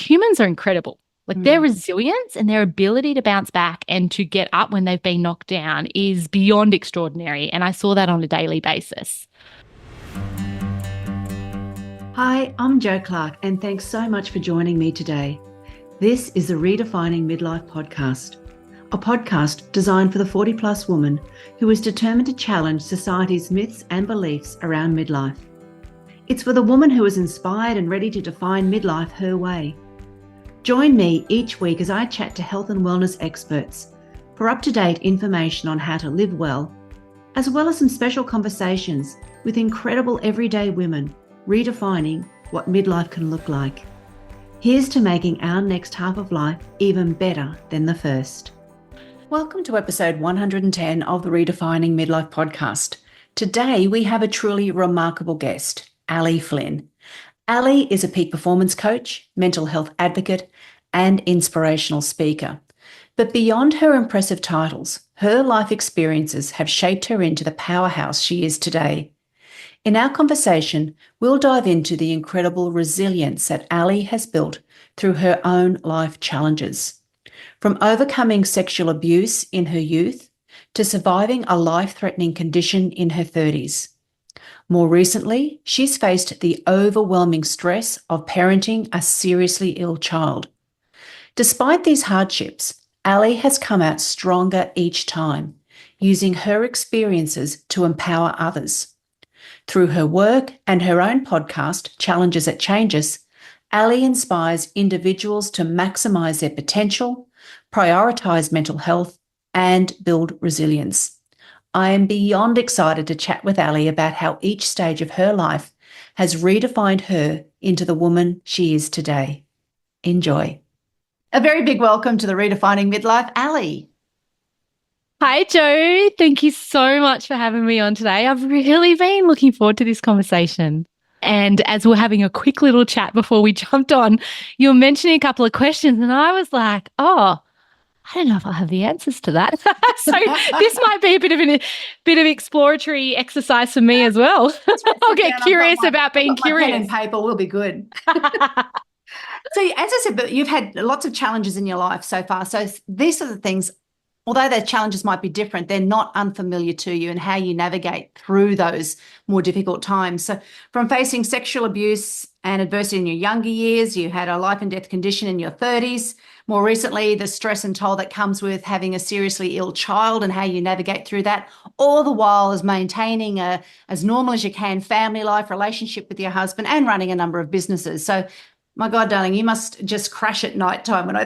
humans are incredible. Like their resilience and their ability to bounce back and to get up when they've been knocked down is beyond extraordinary. And I saw that on a daily basis. Hi, I'm Jo Clark, and thanks so much for joining me today. This is the Redefining Midlife podcast, a podcast designed for the 40-plus woman who is determined to challenge society's myths and beliefs around midlife. It's for the woman who is inspired and ready to define midlife her way. Join me each week as I chat to health and wellness experts for up-to-date information on how to live well as some special conversations with incredible everyday women redefining what midlife can look like. Here's to making our next half of life even better than the first. Welcome to episode 110 of the Redefining Midlife podcast. Today we have a truly remarkable guest, Flynn. Ali is a peak performance coach, mental health advocate, and inspirational speaker. But beyond her impressive titles, her life experiences have shaped her into the powerhouse she is today. In our conversation, we'll dive into the incredible resilience that Ali has built through her own life challenges. From overcoming sexual abuse in her youth to surviving a life-threatening condition in her 30s. More recently, she's faced the overwhelming stress of parenting a seriously ill child. Despite these hardships, Ali has come out stronger each time, using her experiences to empower others. Through her work and her own podcast, Challenges That Change Us, Ali inspires individuals to maximize their potential, prioritize mental health, and build resilience. I am beyond excited to chat with Ali about how each stage of her life has redefined her into the woman she is today. Enjoy. A very big welcome to the Redefining Midlife, Ali. Hi, Jo. Thank you so much for having me on today. I've really been looking forward to this conversation. And as we're having a quick little chat before we jumped on, you were mentioning a couple of questions and I was like, I don't know if I have the answers to that. So this might be a bit of exploratory exercise for me as well. I'll get curious about being curious. Pen and paper will be good. So as I said, but you've had lots of challenges in your life so far. So these are the things, although their challenges might be different, they're not unfamiliar to you and how you navigate through those more difficult times. So from facing sexual abuse and adversity in your younger years, you had a life and death condition in your 30s. More recently, the stress and toll that comes with having a seriously ill child and how you navigate through that, all the while as maintaining as normal as you can family life, relationship with your husband, and running a number of businesses. So, my God, darling, you must just crash at night time when I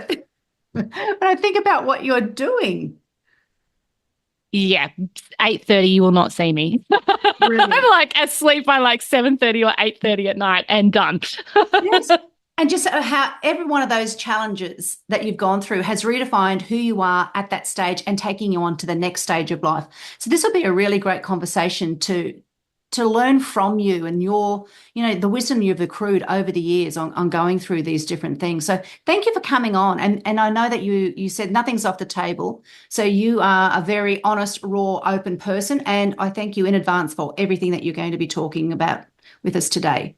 think about what you're doing. Yeah, 8:30 you will not see me. I'm like asleep by like 7:30 or 8:30 at night and done. Yes. And just how every one of those challenges that you've gone through has redefined who you are at that stage and taking you on to the next stage of life. So this will be a really great conversation to learn from you and your, the wisdom you've accrued over the years on going through these different things. So thank you for coming on. And I know that you said nothing's off the table. So you are a very honest, raw, open person. And I thank you in advance for everything that you're going to be talking about with us today.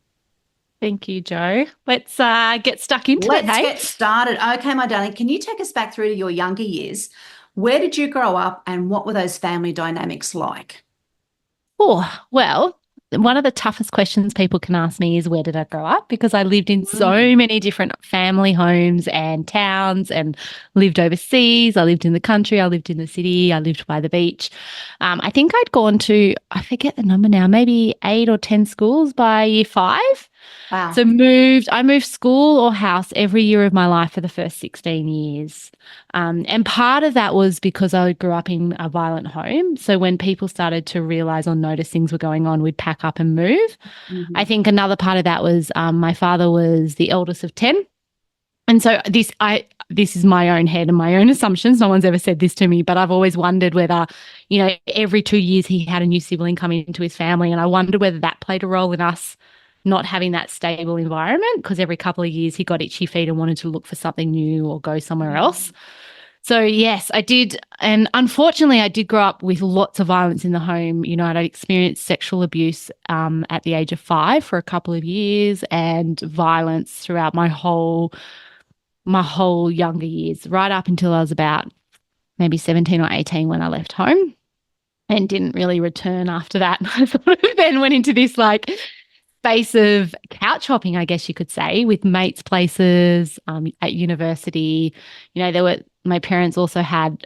Thank you, Jo. Let's get stuck into it. Let's get started. Okay, my darling, can you take us back through to your younger years? Where did you grow up and what were those family dynamics like? Oh, well, one of the toughest questions people can ask me is where did I grow up? Because I lived in so many different family homes and towns and lived overseas. I lived in the country. I lived in the city. I lived by the beach. I think I'd gone to, I forget the number now, maybe 8 or 10 schools by year 5. Wow. So I moved school or house every year of my life for the first 16 years. And part of that was because I grew up in a violent home. So when people started to realize or notice things were going on, we'd pack up and move. Mm-hmm. I think another part of that was my father was the eldest of 10. And so this is my own head and my own assumptions. No one's ever said this to me, but I've always wondered whether, every 2 years he had a new sibling come into his family. And I wondered whether that played a role in us not having that stable environment, because every couple of years he got itchy feet and wanted to look for something new or go somewhere else. So yes, I did. And unfortunately, I did grow up with lots of violence in the home. I'd experienced sexual abuse at the age of 5 for a couple of years and violence throughout my whole my whole younger years, right up until I was about maybe 17 or 18 when I left home and didn't really return after that. I sort of then went into this like space of couch hopping, I guess you could say, with mates' places at university. My parents also had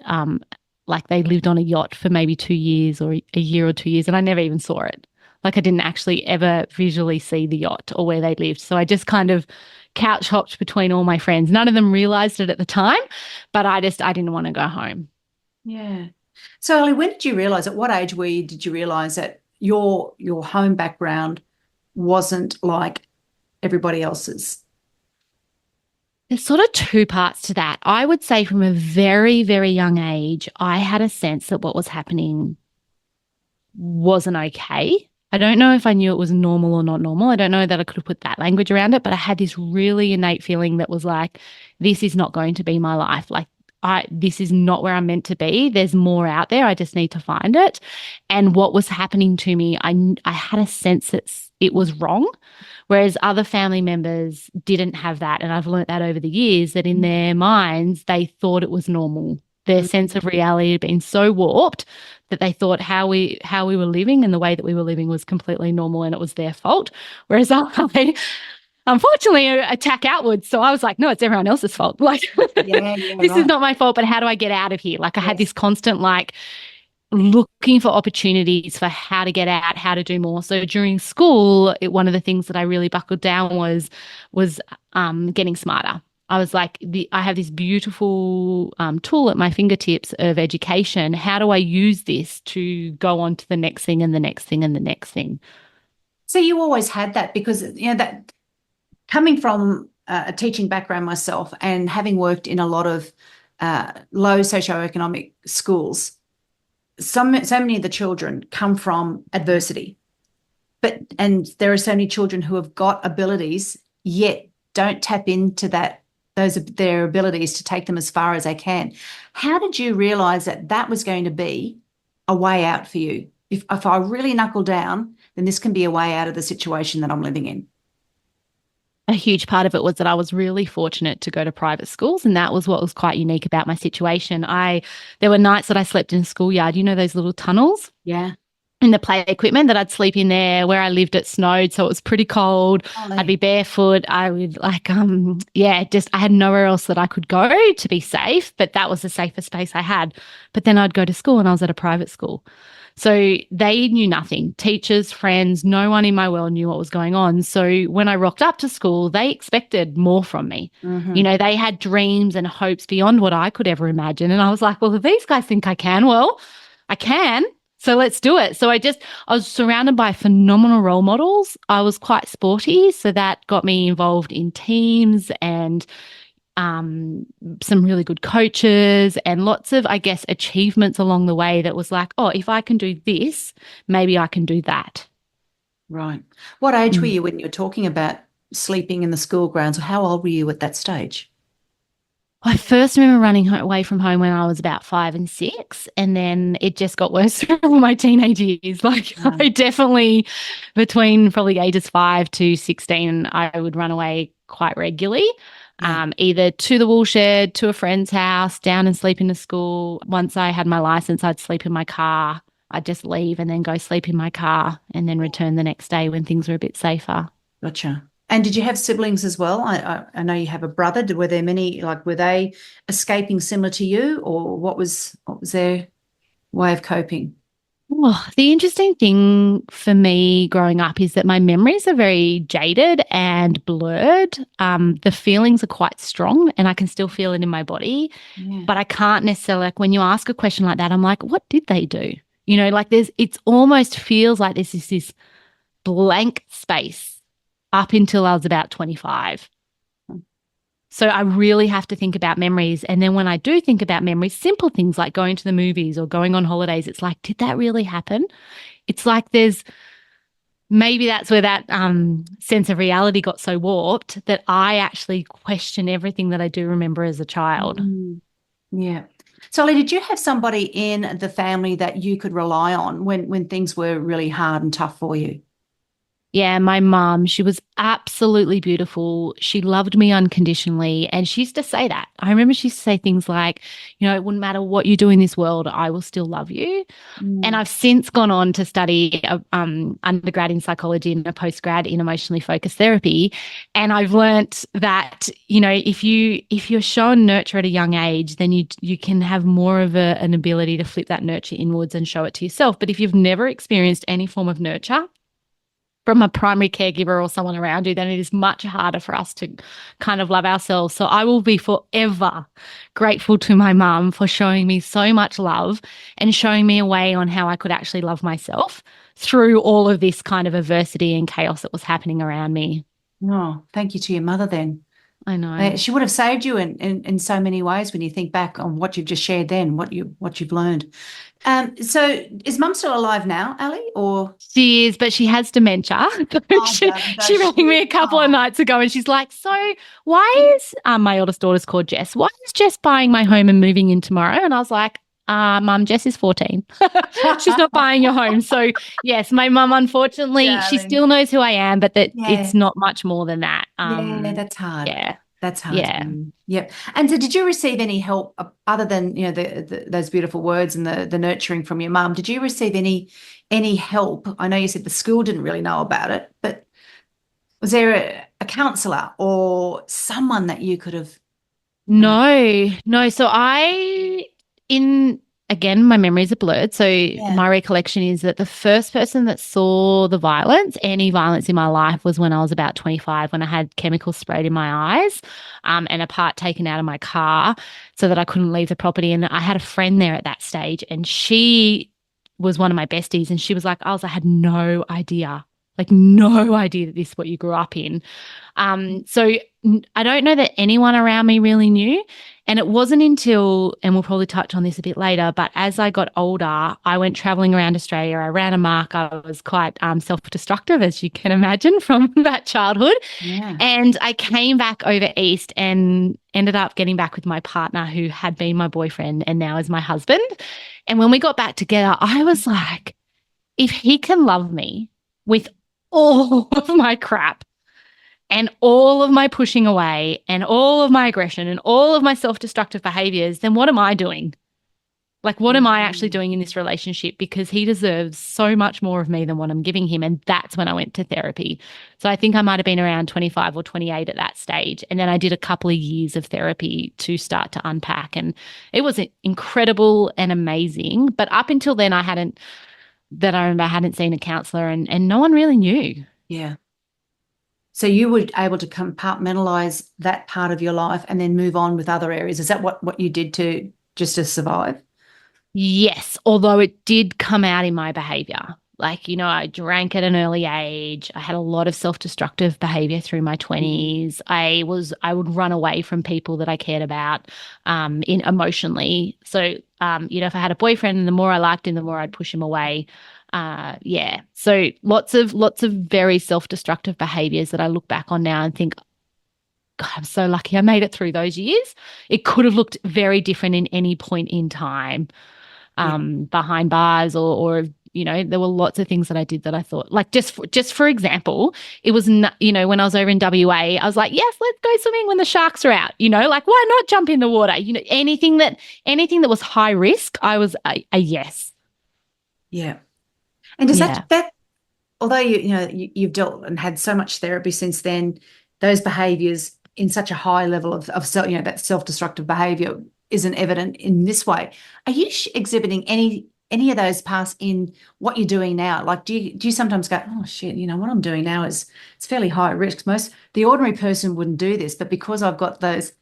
like they lived on a yacht for maybe 2 years or a year or 2 years, and I never even saw it. Like I didn't actually ever visually see the yacht or where they lived. So I just kind of couch hopped between all my friends. None of them realized it at the time, but I didn't want to go home. Yeah. So, Ellie, when did you realize, at what age did you realize that your home background wasn't like everybody else's? There's sort of two parts to that. I would say from a very, very young age, I had a sense that what was happening wasn't okay. I don't know if I knew it was normal or not normal. I don't know that I could have put that language around it, but I had this really innate feeling that was like, this is not going to be my life. Like, this is not where I'm meant to be. There's more out there. I just need to find it. And what was happening to me, I had a sense that it was wrong. Whereas other family members didn't have that. And I've learnt that over the years that in their minds, they thought it was normal. Their sense of reality had been so warped that they thought how we were living and the way that we were living was completely normal and it was their fault. Whereas I unfortunately attack outwards. So I was like, no, it's everyone else's fault. Like, Yeah, this is right. not my fault, but how do I get out of here? Like I had Yes. this constant like looking for opportunities for how to get out, how to do more. So during school, one of the things that I really buckled down was getting smarter. I was like, I have this beautiful tool at my fingertips of education. How do I use this to go on to the next thing and the next thing and the next thing? So you always had that because, that coming from a teaching background myself and having worked in a lot of low socioeconomic schools, so many of the children come from adversity. And there are so many children who have got abilities yet don't tap into their abilities to take them as far as they can. How did you realize that was going to be a way out for you? If I really knuckle down, then this can be a way out of the situation that I'm living in. A huge part of it was that I was really fortunate to go to private schools, and that was what was quite unique about my situation. There were nights that I slept in a schoolyard, those little tunnels Yeah. in the play equipment that I'd sleep in there. Where I lived, it snowed, so it was pretty cold. I'd be barefoot. I would just I had nowhere else that I could go to be safe, but that was the safest space I had. But then I'd go to school and I was at a private school. So they knew nothing. Teachers, friends, no one in my world knew what was going on. So when I rocked up to school, they expected more from me. Mm-hmm. They had dreams and hopes beyond what I could ever imagine. And I was like, well, if these guys think I can, well, I can. So let's do it. So I was surrounded by phenomenal role models. I was quite sporty, so that got me involved in teams and some really good coaches and lots of, I guess, achievements along the way that was like, oh, if I can do this, maybe I can do that. Right. What age were you when you were talking about sleeping in the school grounds? How old were you at that stage? I first remember running away from home when I was about 5 and 6, and then it just got worse through my teenage years. Like I definitely, between probably ages 5 to 16, I would run away quite regularly. Either to the woolshed, to a friend's house, down and sleep in the school. Once I had my license, I'd sleep in my car. I'd just leave and then go sleep in my car and then return the next day when things were a bit safer. Gotcha. And did you have siblings as well? I know you have a brother. Were there many, were they escaping similar to you, or what was their way of coping? Oh, the interesting thing for me growing up is that my memories are very jaded and blurred. The feelings are quite strong and I can still feel it in my body, but I can't necessarily, like when you ask a question like that, I'm like, what did they do? It's almost feels like there's this blank space up until I was about 25. So I really have to think about memories. And then when I do think about memories, simple things like going to the movies or going on holidays, it's like, did that really happen? It's like maybe that's where that sense of reality got so warped that I actually question everything that I do remember as a child. Yeah. So, Lee, did you have somebody in the family that you could rely on when things were really hard and tough for you? Yeah, my mum, she was absolutely beautiful. She loved me unconditionally. And she used to say that. I remember she used to say things like, it wouldn't matter what you do in this world, I will still love you. And Mm. I've since gone on to study a, undergrad in psychology and a postgrad in emotionally focused therapy. And I've learnt that, if you're shown nurture at a young age, then you can have more of an ability to flip that nurture inwards and show it to yourself. But if you've never experienced any form of nurture from a primary caregiver or someone around you, then it is much harder for us to kind of love ourselves. So I will be forever grateful to my mum for showing me so much love and showing me a way on how I could actually love myself through all of this kind of adversity and chaos that was happening around me. Oh, thank you to your mother then. I know. She would have saved you in so many ways when you think back on what you've just shared then, what you've learned. So is Mum still alive now, Ali? Or She is, but she has dementia. oh, she does she rang me she? a couple of Oh, nights ago and she's like, so why is my oldest daughter's called Jess? Why is Jess buying my home and moving in tomorrow? And I was like, Mum, Jess is 14. She's not buying your home. So yes, my mum, unfortunately, she darling. still knows who I am, but that Yeah, it's not much more than that. yeah, that's hard. Yeah, That's hard. yeah. Yep. And so, did you receive any help other than those beautiful words and the nurturing from your mum? Did you receive any help? I know you said the school didn't really know about it, but was there a counselor or someone that you could have? Uh, No, no. So in again, my memories are blurred. So yeah. my recollection is that the first person that saw the violence, any violence in my life, was when I was about 25, when I had chemicals sprayed in my eyes, and a part taken out of my car so that I couldn't leave the property. And I had a friend there at that stage, and she was one of my besties, and she was like, I had no idea. Like, no idea that this is what you grew up in. So I don't know that anyone around me really knew. And it wasn't until, and we'll probably touch on this a bit later, but as I got older, I went traveling around Australia. I ran amok. I was quite self-destructive, as you can imagine from that childhood. Yeah. And I came back over East and ended up getting back with my partner who had been my boyfriend and now is my husband. And when we got back together, I was like, if he can love me with all of my crap, and all of my pushing away and all of my aggression and all of my self-destructive behaviors, then what am I doing? Like, what am I actually Mm. doing in this relationship? Because he deserves so much more of me than what I'm giving him. And that's when I went to therapy. So I think I might have been around 25 or 28 at that stage. And then I did a couple of years of therapy to start to unpack. And it was incredible and amazing. But up until then, I remember, I hadn't seen a counselor and no one really knew. Yeah. So you were able to compartmentalize that part of your life and then move on with other areas. Is that what you did to just to survive? Yes, although it did come out in my behavior. Like, I drank at an early age. I had a lot of self-destructive behavior through my Mm. 20s. I would run away from people that I cared about in emotionally. So, if I had a boyfriend, the more I liked him, the more I'd push him away. Yeah. So lots of very self-destructive behaviors that I look back on now and think, God, I'm so lucky I made it through those years. It could have looked very different in any point in time, Yeah. behind bars or there were lots of things that I did that I thought, like, just for example, it was when I was over in WA, I was like, yes, let's go swimming when the sharks are out, like, why not jump in the water, anything that was high risk, I was a yes. Yeah. And does that Yeah. that although you've dealt and had so much therapy since then, those behaviors in such a high level of self, that self-destructive behavior isn't evident in this way. Are you exhibiting any of those parts in what you're doing now? Like, do you sometimes go, oh shit, what I'm doing now is it's fairly high risk. The ordinary person wouldn't do this, but because I've got those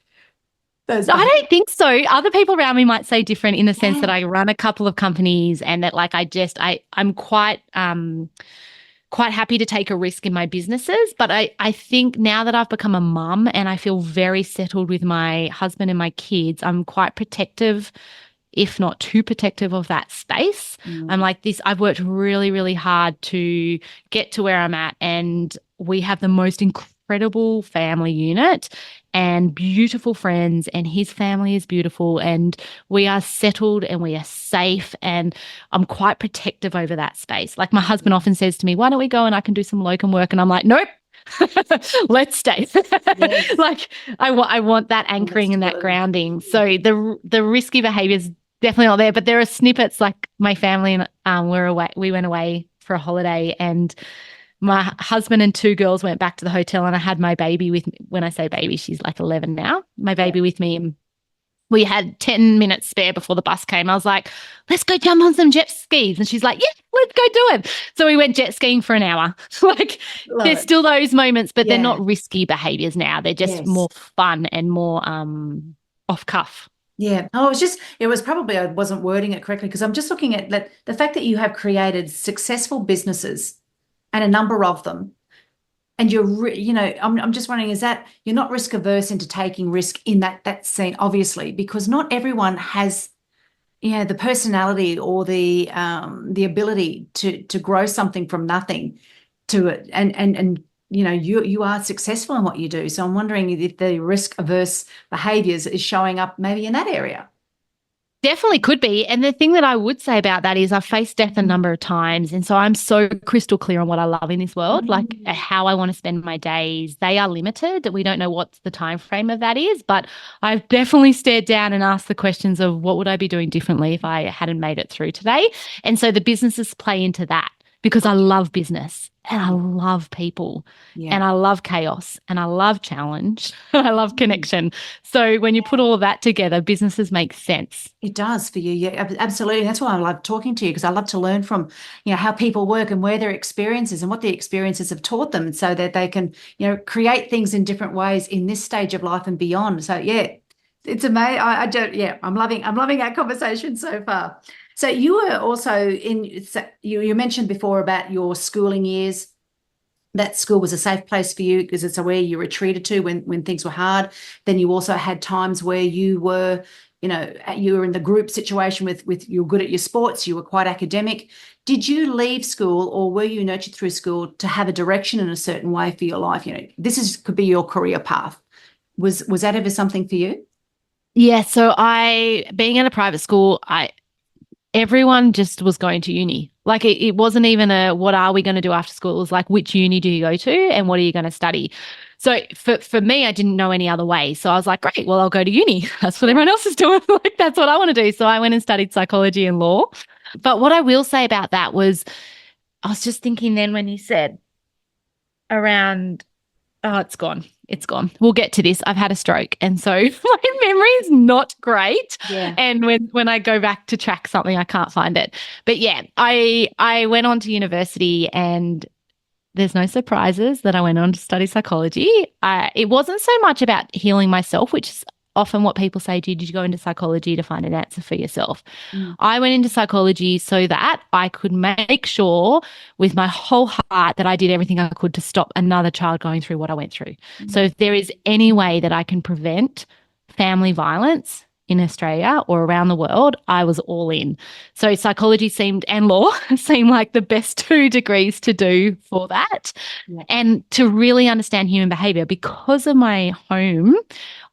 I behaviors. don't think so. Other people around me might say different in the sense that Yeah. I run a couple of companies and that, like, I'm quite happy to take a risk in my businesses. But I think now that I've become a mum and I feel very settled with my husband and my kids, I'm quite protective, if not too protective, of that space. I'm Mm. like this. I've worked really, really hard to get to where I'm at, and we have the most incredible family unit and beautiful friends, and his family is beautiful, and we are settled and we are safe, and I'm quite protective over that space. Like my husband often says to me, why don't we go and I can do some locum work? And I'm like, nope. Let's stay. Yes. Like I want that Well, anchoring that's and that good. grounding. So the risky behaviors definitely not there, but there are snippets. Like my family and we went away for a holiday, and my husband and two girls went back to the hotel, and I had my baby with me. When I say baby, she's like 11 now. My Yeah. baby with me, and we had 10 minutes spare before the bus came. I was like, let's go jump on some jet skis. And she's like, yeah, let's go do it. So we went jet skiing for an hour. Like Love there's it. still those moments, but they're Yeah. not risky behaviors now. They're just Yes. more fun and more off cuff. Yeah. Oh, it was probably, I wasn't wording it correctly because I'm just looking at that, the fact that you have created successful businesses and a number of them. And I'm just wondering, is that you're not risk averse into taking risk in that scene, obviously, because not everyone has, the personality or the ability to grow something from nothing to it. And you are successful in what you do. So I'm wondering if the risk averse behaviors is showing up maybe in that area. Definitely could be. And the thing that I would say about that is I've faced death a number of times. And so I'm so crystal clear on what I love in this world, like how I want to spend my days. They are limited. We don't know what the time frame of that is, but I've definitely stared down and asked the questions of what would I be doing differently if I hadn't made it through today. And so the businesses play into that because I love business and I love people and I love chaos and I love challenge and I love connection. So when you put all of that together, businesses make sense. It does for you. Yeah, absolutely. That's why I love talking to you, because I love to learn from, how people work and where their experiences and what the experiences have taught them so that they can, create things in different ways in this stage of life and beyond. So yeah, it's amazing. I don't, yeah, I'm loving our conversation so far. So you were also you mentioned before about your schooling years. That school was a safe place for you because it's where you retreated to when things were hard. Then you also had times where you were, you were in the group situation with you were good at your sports, you were quite academic. Did you leave school, or were you nurtured through school to have a direction in a certain way for your life? Could be your career path. Was that ever something for you? Yeah, so being at a private school, everyone just was going to uni. Like it wasn't even what are we going to do after school? It was like, which uni do you go to and what are you going to study? So for me, I didn't know any other way. So I was like, great, well, I'll go to uni. That's what everyone else is doing. Like that's what I want to do. So I went and studied psychology and law. But what I will say about that was I was just thinking then when you said around, oh, it's gone. It's gone. We'll get to this. I've had a stroke. And so my memory is not great. Yeah. And when I go back to track something, I can't find it. But yeah, I went on to university, and there's no surprises that I went on to study psychology. It wasn't so much about healing myself, which is often what people say, did you go into psychology to find an answer for yourself? I went into psychology so that I could make sure with my whole heart that I did everything I could to stop another child going through what I went through. So if there is any way that I can prevent family violence in Australia or around the world, I was all in. So psychology and law seemed like the best two degrees to do for that. Yeah. And to really understand human behavior. Because of my home,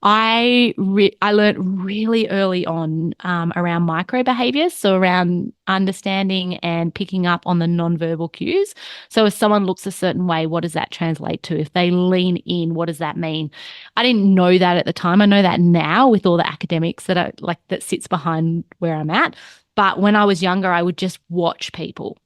I learned really early on around micro behaviors, so around understanding and picking up on the nonverbal cues. So if someone looks a certain way, what does that translate to? If they lean in, what does that mean? I didn't know that at the time. I know that now with all the academics that sits behind where I'm at. But when I was younger, I would just watch people,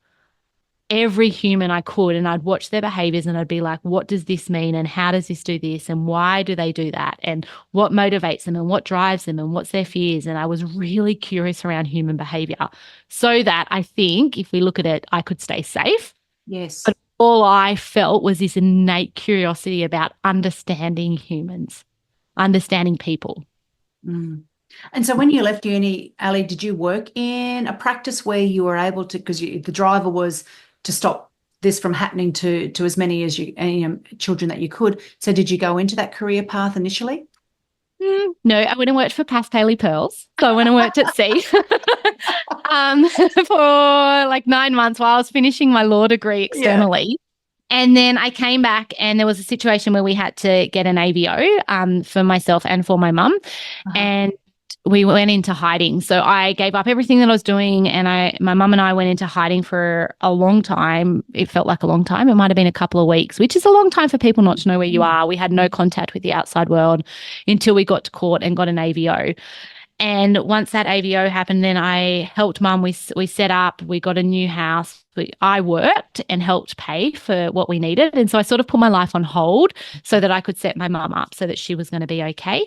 every human I could, and I'd watch their behaviors and I'd be like, what does this mean? And how does this do this? And why do they do that? And what motivates them and what drives them and what's their fears? And I was really curious around human behavior so that I think if we look at it, I could stay safe. Yes. But all I felt was this innate curiosity about understanding humans, understanding people. And so when you left uni, Ali, did you work in a practice where you were able to, because the driver was to stop this from happening to as many as children that you could. So did you go into that career path initially? No, I went and worked for Pastel Pearls. So I went and worked at sea for like 9 months while I was finishing my law degree externally. And then I came back and there was a situation where we had to get an AVO for myself and for my mum. And we went into hiding. So I gave up everything that I was doing and my mum and I went into hiding for a long time. It felt like a long time. It might have been a couple of weeks, which is a long time for people not to know where you are. We had no contact with the outside world until we got to court and got an AVO. And once that AVO happened, then I helped mum. We set up, we got a new house. I worked and helped pay for what we needed. And so I sort of put my life on hold so that I could set my mum up so that she was going to be okay.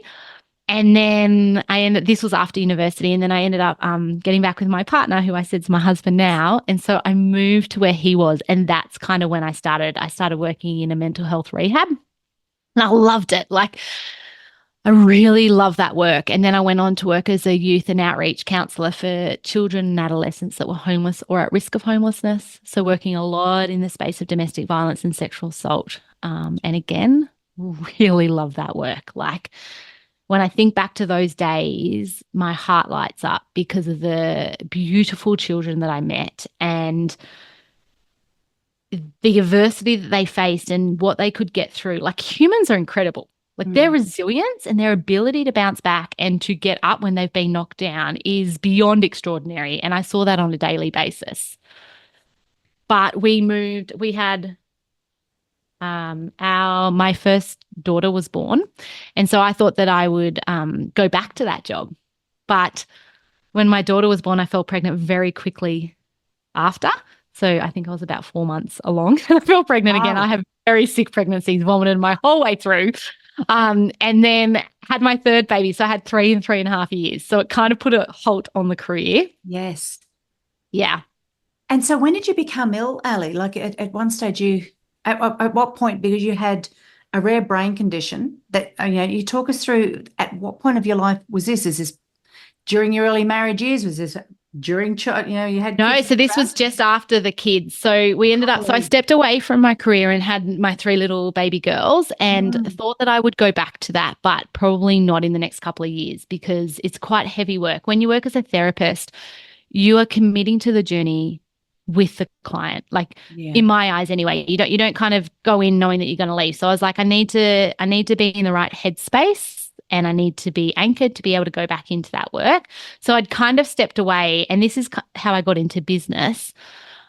And then this was after university, and then I ended up getting back with my partner, who I said is my husband now. And so I moved to where he was. And that's kind of when I started working in a mental health rehab. And I loved it. Like, I really love that work. And then I went on to work as a youth and outreach counsellor for children and adolescents that were homeless or at risk of homelessness. So working a lot in the space of domestic violence and sexual assault. And again, really love that work. Like, when I think back to those days, my heart lights up because of the beautiful children that I met and the adversity that they faced and what they could get through. Like, humans are incredible. Like, their resilience and their ability to bounce back and to get up when they've been knocked down is beyond extraordinary. And I saw that on a daily basis. But we had my first daughter was born. And so I thought that I would go back to that job. But when my daughter was born, I fell pregnant very quickly after. So I think I was about 4 months along and I fell pregnant again. I have very sick pregnancies, vomited my whole way through. And then had my third baby. So I had 3 and 3.5 years. So it kind of put a halt on the career. Yes. Yeah. And so when did you become ill, Ali? Like at one stage at what point, because you had a rare brain condition that, you talk us through at what point of your life was this? Is this during your early marriage years? Was this during, you had No, so this was just after the kids. So we ended up, so I stepped away from my career and had my 3 little baby girls and thought that I would go back to that, but probably not in the next couple of years because it's quite heavy work. When you work as a therapist, you are committing to the journey with the client, like in my eyes anyway. You don't kind of go in knowing that you're going to leave. So I was like, I need to be in the right headspace and I need to be anchored to be able to go back into that work. So I'd kind of stepped away, and this is how I got into business.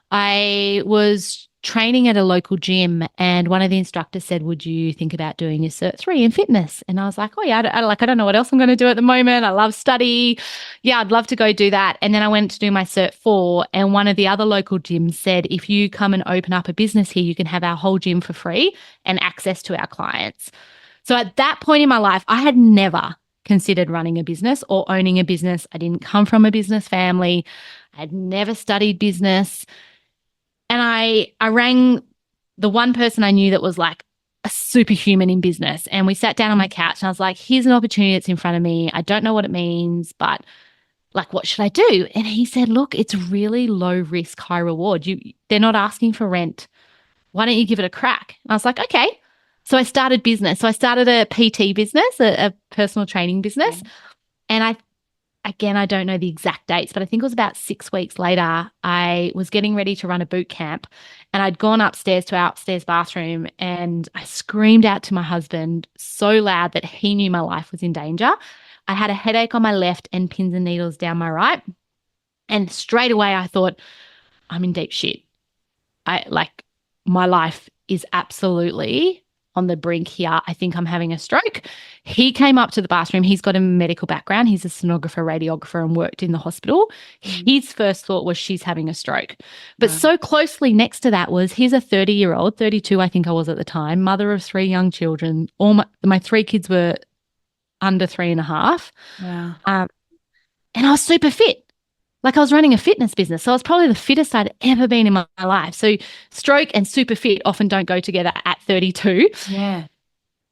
I was training at a local gym and one of the instructors said, would you think about doing your Cert 3 in fitness? And I was like, oh yeah, I don't know what else I'm going to do at the moment. I love study. Yeah, I'd love to go do that. And then I went to do my Cert 4 and one of the other local gyms said, if you come and open up a business here, you can have our whole gym for free and access to our clients. So at that point in my life, I had never considered running a business or owning a business. I didn't come from a business family. I had never studied business. And I rang the one person I knew that was like a superhuman in business. And we sat down on my couch and I was like, here's an opportunity that's in front of me. I don't know what it means, but like, what should I do? And he said, look, it's really low risk, high reward. They're not asking for rent. Why don't you give it a crack? And I was like, okay. So I started business. So I started a PT business, a personal training business. And I don't know the exact dates, but I think it was about 6 weeks later, I was getting ready to run a boot camp and I'd gone upstairs to our upstairs bathroom and I screamed out to my husband so loud that he knew my life was in danger. I had a headache on my left and pins and needles down my right. And straight away I thought, I'm in deep shit. My life is absolutely on the brink here. I think I'm having a stroke. He came up to the bathroom. He's got a medical background. He's a sonographer, radiographer, and worked in the hospital. His first thought was she's having a stroke. But so closely next to that was he's a 30-year-old, 32 I think I was at the time, mother of 3 young children. All my 3 kids were under 3.5. Wow. And I was super fit. Like, I was running a fitness business. So I was probably the fittest I'd ever been in my life. So stroke and super fit often don't go together at 32. Yeah.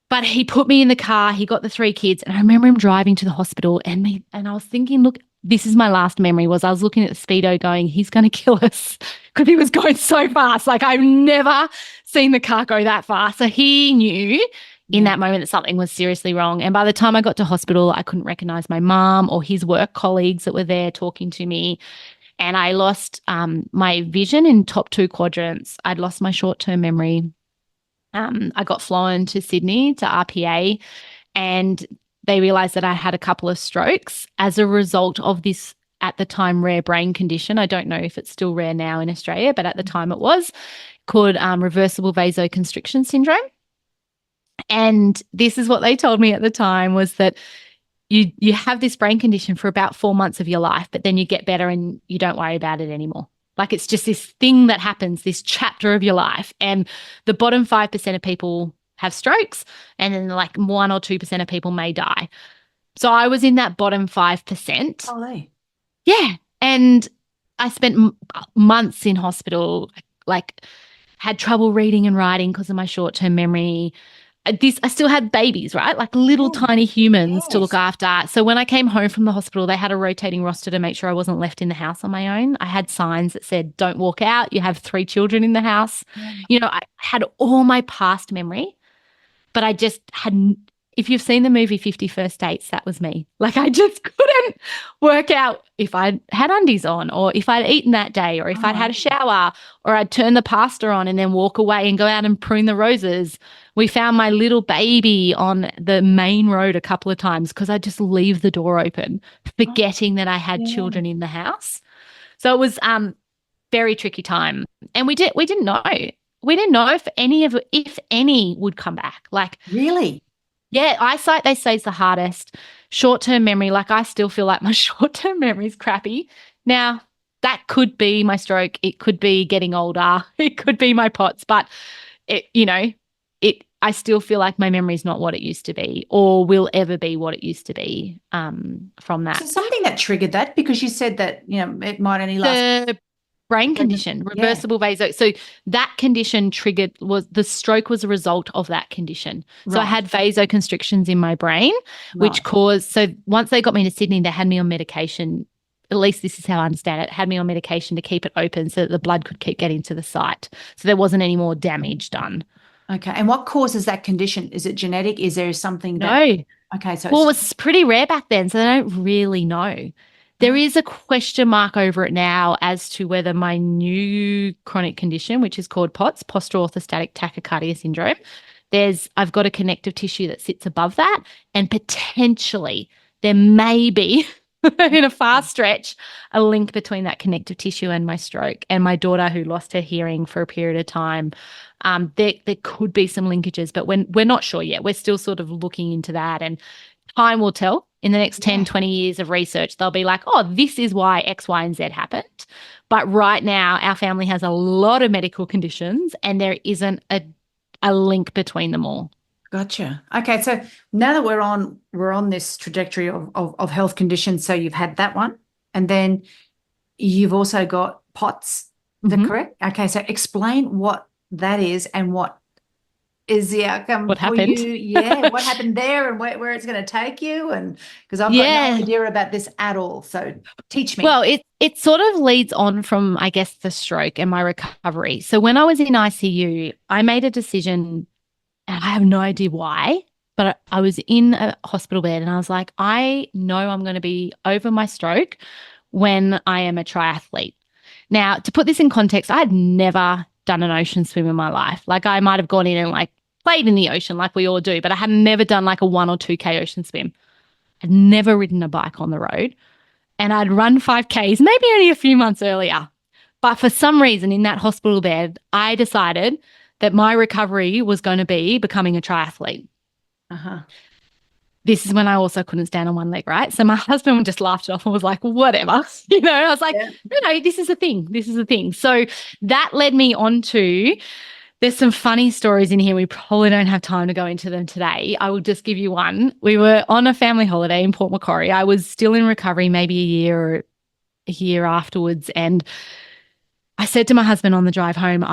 But he put me in the car. He got the 3 kids. And I remember him driving to the hospital and I was thinking, look, this is my last memory was I was looking at the speedo going, he's going to kill us because he was going so fast. Like, I've never seen the car go that fast. So he knew in that moment that something was seriously wrong. And by the time I got to hospital, I couldn't recognize my mom or his work colleagues that were there talking to me. and I lost my vision in top 2 quadrants. I'd lost my short-term memory. I got flown to Sydney to RPA, and they realized that I had a couple of strokes as a result of this, at the time, rare brain condition. I don't know if it's still rare now in Australia, but at the time it was, called reversible vasoconstriction syndrome. And this is what they told me at the time, was that you have this brain condition for about 4 months of your life, but then you get better and you don't worry about it anymore. Like, it's just this thing that happens, this chapter of your life. And the bottom 5% of people have strokes, and then like 1 or 2% of people may die. So I was in that bottom 5%. Oh, yeah. And I spent months in hospital, like had trouble reading and writing because of my short-term memory. I still had babies, right? Like little tiny humans to look after. So when I came home from the hospital, they had a rotating roster to make sure I wasn't left in the house on my own. I had signs that said, don't walk out. You have 3 children in the house. You know, I had all my past memory, but I just hadn't. If you've seen the movie 50 First Dates, that was me. Like, I just couldn't work out if I'd had undies on, or if I'd eaten that day, or if I'd had a shower, or I'd turn the pasta on and then walk away and go out and prune the roses. We found my little baby on the main road a couple of times because I'd just leave the door open, forgetting that I had children in the house. So it was very tricky time. And we didn't know. We didn't know if any would come back. Like, really? Yeah, eyesight, they say, is the hardest. Short-term memory, like, I still feel like my short-term memory is crappy. Now, that could be my stroke. It could be getting older. It could be my POTS. But, I still feel like my memory is not what it used to be, or will ever be what it used to be from that. So something that triggered that, because you said that, it might only last. The brain condition, reversible vaso. So that condition the stroke was a result of that condition. So I had vasoconstrictions in my brain, which caused, so once they got me to Sydney, they had me on medication. At least this is how I understand it, had me on medication to keep it open so that the blood could keep getting to the site. So there wasn't any more damage done. Okay. And what causes that condition? Is it genetic? Is there something that? No. Okay. So it was pretty rare back then, so they don't really know. There is a question mark over it now as to whether my new chronic condition, which is called POTS, postural orthostatic tachycardia syndrome, I've got a connective tissue that sits above that, and potentially there may be, in a far stretch, a link between that connective tissue and my stroke. And my daughter, who lost her hearing for a period of time, there could be some linkages, but we're not sure yet. We're still sort of looking into that, and time will tell. In the next 10, 20 years of research, they'll be like, oh, this is why X, Y, and Z happened. But right now, our family has a lot of medical conditions, and there isn't a link between them all. Gotcha. Okay, so now that we're on this trajectory of health conditions, so you've had that one, and then you've also got POTS. Is that correct? Okay, so explain what that is and what is the outcome what for happened? you. Yeah, what happened there, and where it's going to take you, and because I've got no idea about this at all. So teach me. Well, it sort of leads on from, I guess, the stroke and my recovery. So when I was in ICU, I made a decision, and I have no idea why, but I was in a hospital bed and I was like, I know I'm going to be over my stroke when I am a triathlete. Now, to put this in context, I had never done an ocean swim in my life. Like, I might have gone in and like played in the ocean like we all do, but I had never done like a 1 or 2K ocean swim. I'd never ridden a bike on the road, and I'd run 5Ks maybe only a few months earlier. But for some reason in that hospital bed, I decided that my recovery was going to be becoming a triathlete. This is when I also couldn't stand on one leg, right? So my husband just laughed it off and was like, whatever. I was like, no, this is a thing. This is a thing. So that led me on to, there's some funny stories in here. We probably don't have time to go into them today. I will just give you one. We were on a family holiday in Port Macquarie. I was still in recovery, maybe a year afterwards. And I said to my husband on the drive home,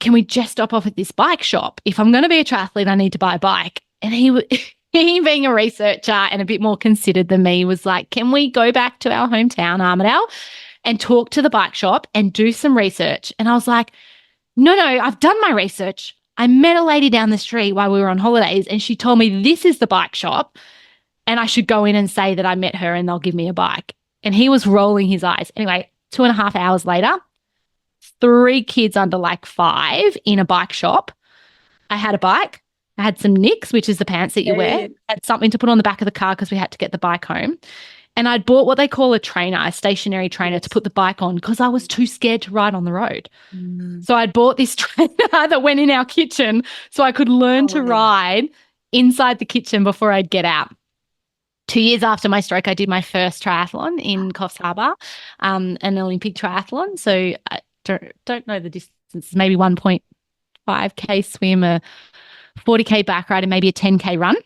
can we just stop off at this bike shop? If I'm going to be a triathlete, I need to buy a bike. And he being a researcher and a bit more considered than me, was like, can we go back to our hometown, Armidale, and talk to the bike shop and do some research? And I was like, no, I've done my research. I met a lady down the street while we were on holidays, and she told me this is the bike shop, and I should go in and say that I met her and they'll give me a bike. And he was rolling his eyes. Anyway, 2.5 hours later, 3 kids under like 5 in a bike shop. I had a bike. I had some nicks, which is the pants that you wear. I had something to put on the back of the car because we had to get the bike home. And I'd bought what they call a trainer, a stationary trainer, to put the bike on because I was too scared to ride on the road. So I'd bought this trainer that went in our kitchen so I could learn to ride inside the kitchen before I'd get out. 2 years after my stroke, I did my first triathlon in Coffs Harbour, an Olympic triathlon. So I don't know the distance, maybe 1.5K swim, a 40K bike ride, and maybe a 10K run.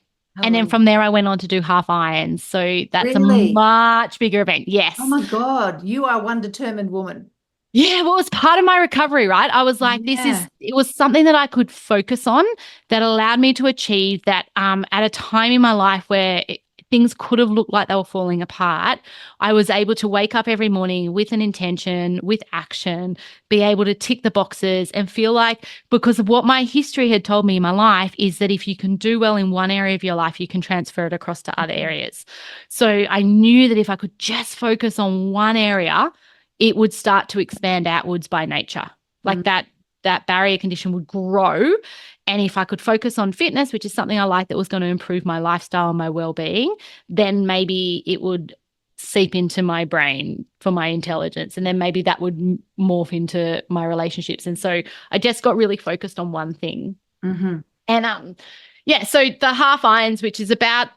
And then from there, I went on to do half irons. So that's a much bigger event. Yes. Oh, my God. You are one determined woman. Yeah, well, it was part of my recovery, right? I was like, it was something that I could focus on that allowed me to achieve that at a time in my life where things could have looked like they were falling apart. I was able to wake up every morning with an intention, with action, be able to tick the boxes and feel like, because of what my history had told me in my life, is that if you can do well in one area of your life, you can transfer it across to other areas. So I knew that if I could just focus on one area, it would start to expand outwards by nature. Like that barrier condition would grow. And if I could focus on fitness, which is something I like that was going to improve my lifestyle and my well-being, then maybe it would seep into my brain for my intelligence. And then maybe that would morph into my relationships. And so I just got really focused on one thing. And so the half irons, which is about,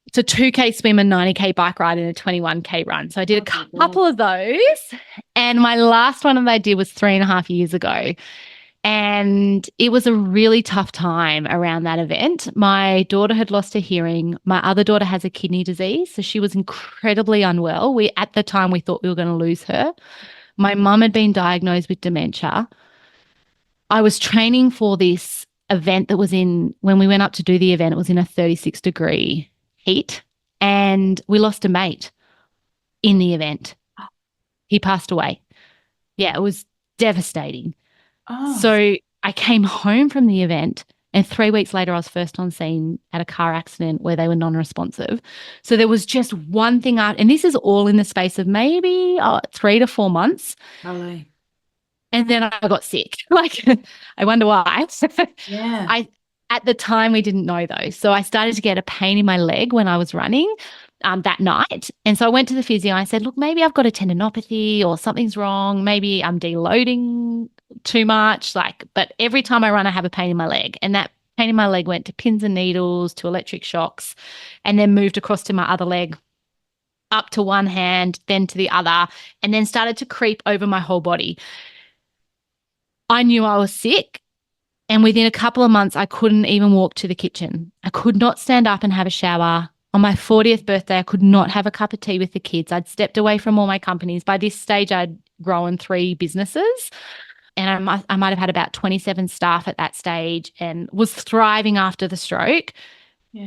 it's a 2K swim, a 90K bike ride, and a 21K run. So I did a couple of those. And my last one that I did was 3.5 years ago. And it was a really tough time around that event. My daughter had lost her hearing. My other daughter has a kidney disease, so she was incredibly unwell. At the time, we thought we were going to lose her. My mum had been diagnosed with dementia. I was training for this event that was when we went up to do the event, it was in a 36-degree heat, and we lost a mate in the event. He passed away. Yeah, it was devastating. So I came home from the event, and 3 weeks later, I was first on scene at a car accident where they were non-responsive. So there was just one thing out, and this is all in the space of maybe 3 to 4 months. And then I got sick. Like, I wonder why. At the time, we didn't know though. So I started to get a pain in my leg when I was running that night. And so I went to the physio and I said, look, maybe I've got a tendinopathy or something's wrong. Maybe I'm deloading too much. But every time I run, I have a pain in my leg. And that pain in my leg went to pins and needles, to electric shocks, and then moved across to my other leg, up to one hand, then to the other, and then started to creep over my whole body. I knew I was sick. And within a couple of months, I couldn't even walk to the kitchen. I could not stand up and have a shower. On my 40th birthday, I could not have a cup of tea with the kids. I'd stepped away from all my companies. By this stage, I'd grown 3 businesses, and I might have had about 27 staff at that stage, and was thriving after the stroke,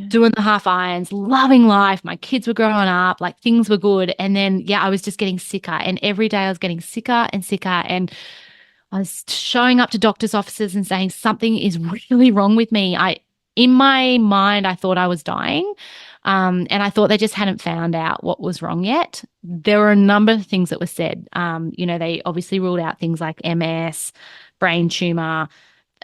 doing the half irons, loving life. My kids were growing up, like things were good. And then, I was just getting sicker. And every day I was getting sicker and sicker. And I was showing up to doctors' offices and saying something is really wrong with me. In my mind, I thought I was dying, and I thought they just hadn't found out what was wrong yet. There were a number of things that were said. They obviously ruled out things like MS, brain tumor,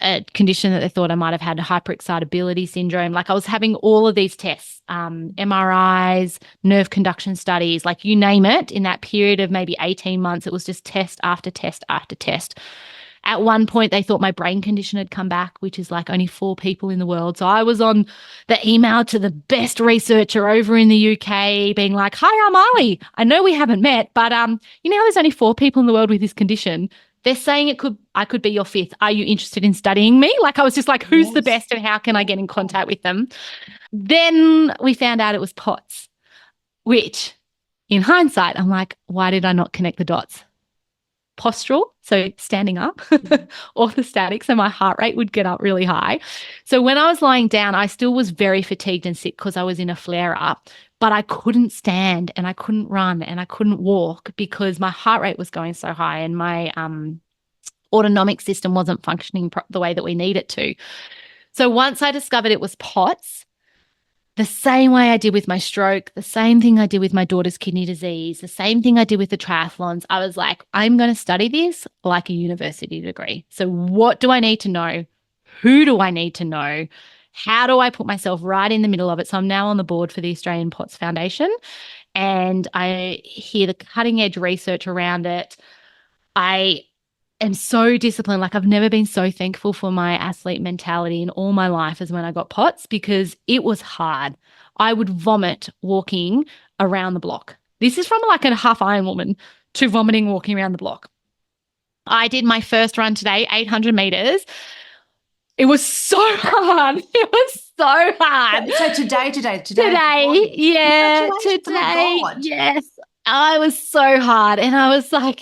a condition that they thought I might have had, hyperexcitability syndrome. Like, I was having all of these tests, MRIs, nerve conduction studies, like you name it. In that period of maybe 18 months, it was just test after test after test. At one point, they thought my brain condition had come back, which is like only 4 people in the world. So I was on the email to the best researcher over in the UK being like, hi, I'm Ali. I know we haven't met, but you know how there's only 4 people in the world with this condition? They're saying I could be your 5th. Are you interested in studying me? Like, I was just like, who's the best and how can I get in contact with them? Then we found out it was POTS, which in hindsight, I'm like, why did I not connect the dots? Postural, so standing up, orthostatic, so my heart rate would get up really high. So when I was lying down, I still was very fatigued and sick because I was in a flare-up, but I couldn't stand and I couldn't run and I couldn't walk because my heart rate was going so high and my autonomic system wasn't functioning the way that we need it to. So once I discovered it was POTS, the same way I did with my stroke, the same thing I did with my daughter's kidney disease, the same thing I did with the triathlons. I was like, I'm going to study this like a university degree. So what do I need to know? Who do I need to know? How do I put myself right in the middle of it? So I'm now on the board for the Australian POTS Foundation, and I hear the cutting edge research around it. I am so disciplined. Like, I've never been so thankful for my athlete mentality in all my life as when I got POTS, because it was hard. I would vomit walking around the block. This is from like a half Iron woman to vomiting walking around the block. I did my first run today, 800 meters. It was so hard. It was so hard. So today. Yeah, Congratulations. Oh my today, God. yes. I was so hard. And I was like,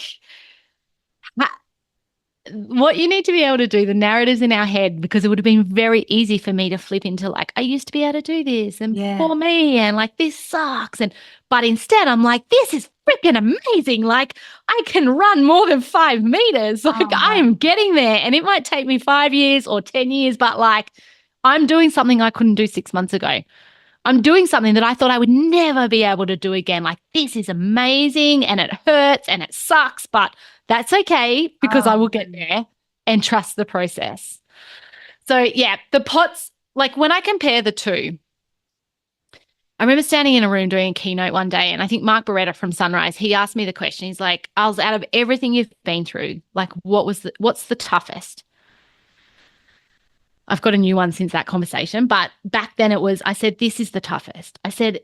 what you need to be able to do, the narratives in our head, because it would have been very easy for me to flip into like, I used to be able to do this, and poor me, and like, this sucks. But instead I'm like, this is freaking amazing. Like, I can run more than 5 meters. Like, I am getting there, and it might take me 5 years or 10 years, but like, I'm doing something I couldn't do 6 months ago. I'm doing something that I thought I would never be able to do again. Like, this is amazing, and it hurts and it sucks, but that's okay, because I will get there, and trust the process. So yeah, the POTS, like, when I compare the two, I remember standing in a room doing a keynote one day, and I think Mark Beretta from Sunrise, he asked me the question. He's like, "Els, out of everything you've been through, like, what's the toughest?" I've got a new one since that conversation, but back then I said, this is the toughest. I said,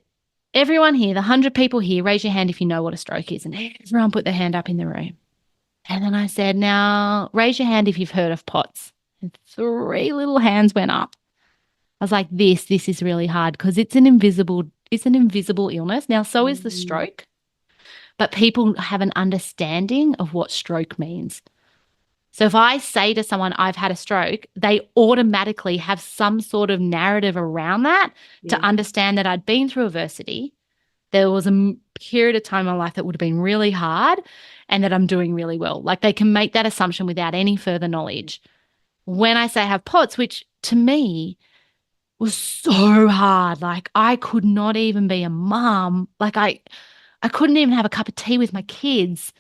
everyone here, the 100 people here, raise your hand if you know what a stroke is. And everyone put their hand up in the room. And then I said, now raise your hand if you've heard of POTS. And 3 little hands went up. I was like, this is really hard, because it's an invisible illness. Now, so is the stroke, but people have an understanding of what stroke means. So if I say to someone, I've had a stroke, they automatically have some sort of narrative around that to understand that I'd been through adversity. There was a period of time in my life that would have been really hard, and that I'm doing really well. Like, they can make that assumption without any further knowledge. When I say I have POTS, which to me was so hard, like, I could not even be a mom. Like, I couldn't even have a cup of tea with my kids.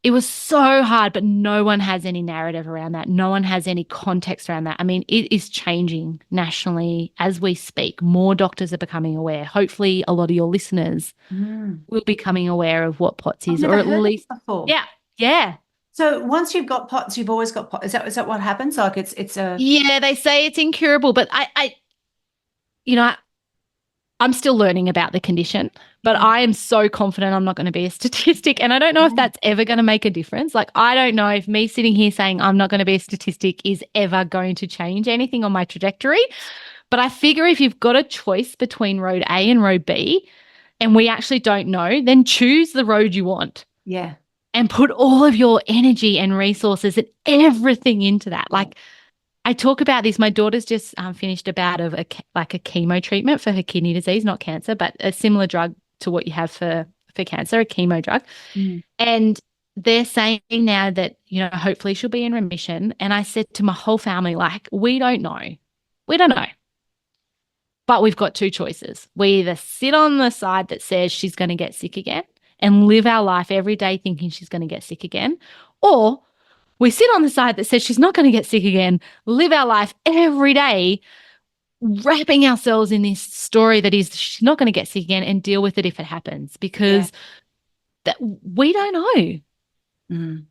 It was so hard, but no one has any narrative around that. No one has any context around that. I mean, it is changing nationally as we speak. More doctors are becoming aware. Hopefully a lot of your listeners will be becoming aware of what POTS is, I've or never at heard least, of it before. yeah. So once you've got POTS, you've always got POTS. Is that what happens? Like, it's a... Yeah, they say it's incurable, but I'm still learning about the condition, but I am so confident I'm not going to be a statistic. And I don't know if that's ever going to make a difference. Like, I don't know if me sitting here saying I'm not going to be a statistic is ever going to change anything on my trajectory. But I figure if you've got a choice between road A and road B, and we actually don't know, then choose the road you want. Yeah. And put all of your energy and resources and everything into that. Like, I talk about this. My daughter's just finished a bout of a chemo treatment for her kidney disease, not cancer, but a similar drug to what you have for cancer, a chemo drug. And they're saying now that, hopefully she'll be in remission. And I said to my whole family, like, we don't know. But we've got 2 choices. We either sit on the side that says she's going to get sick again and live our life every day thinking she's going to get sick again, or we sit on the side that says she's not going to get sick again, live our life every day wrapping ourselves in this story that is she's not going to get sick again, and deal with it if it happens, because that we don't know.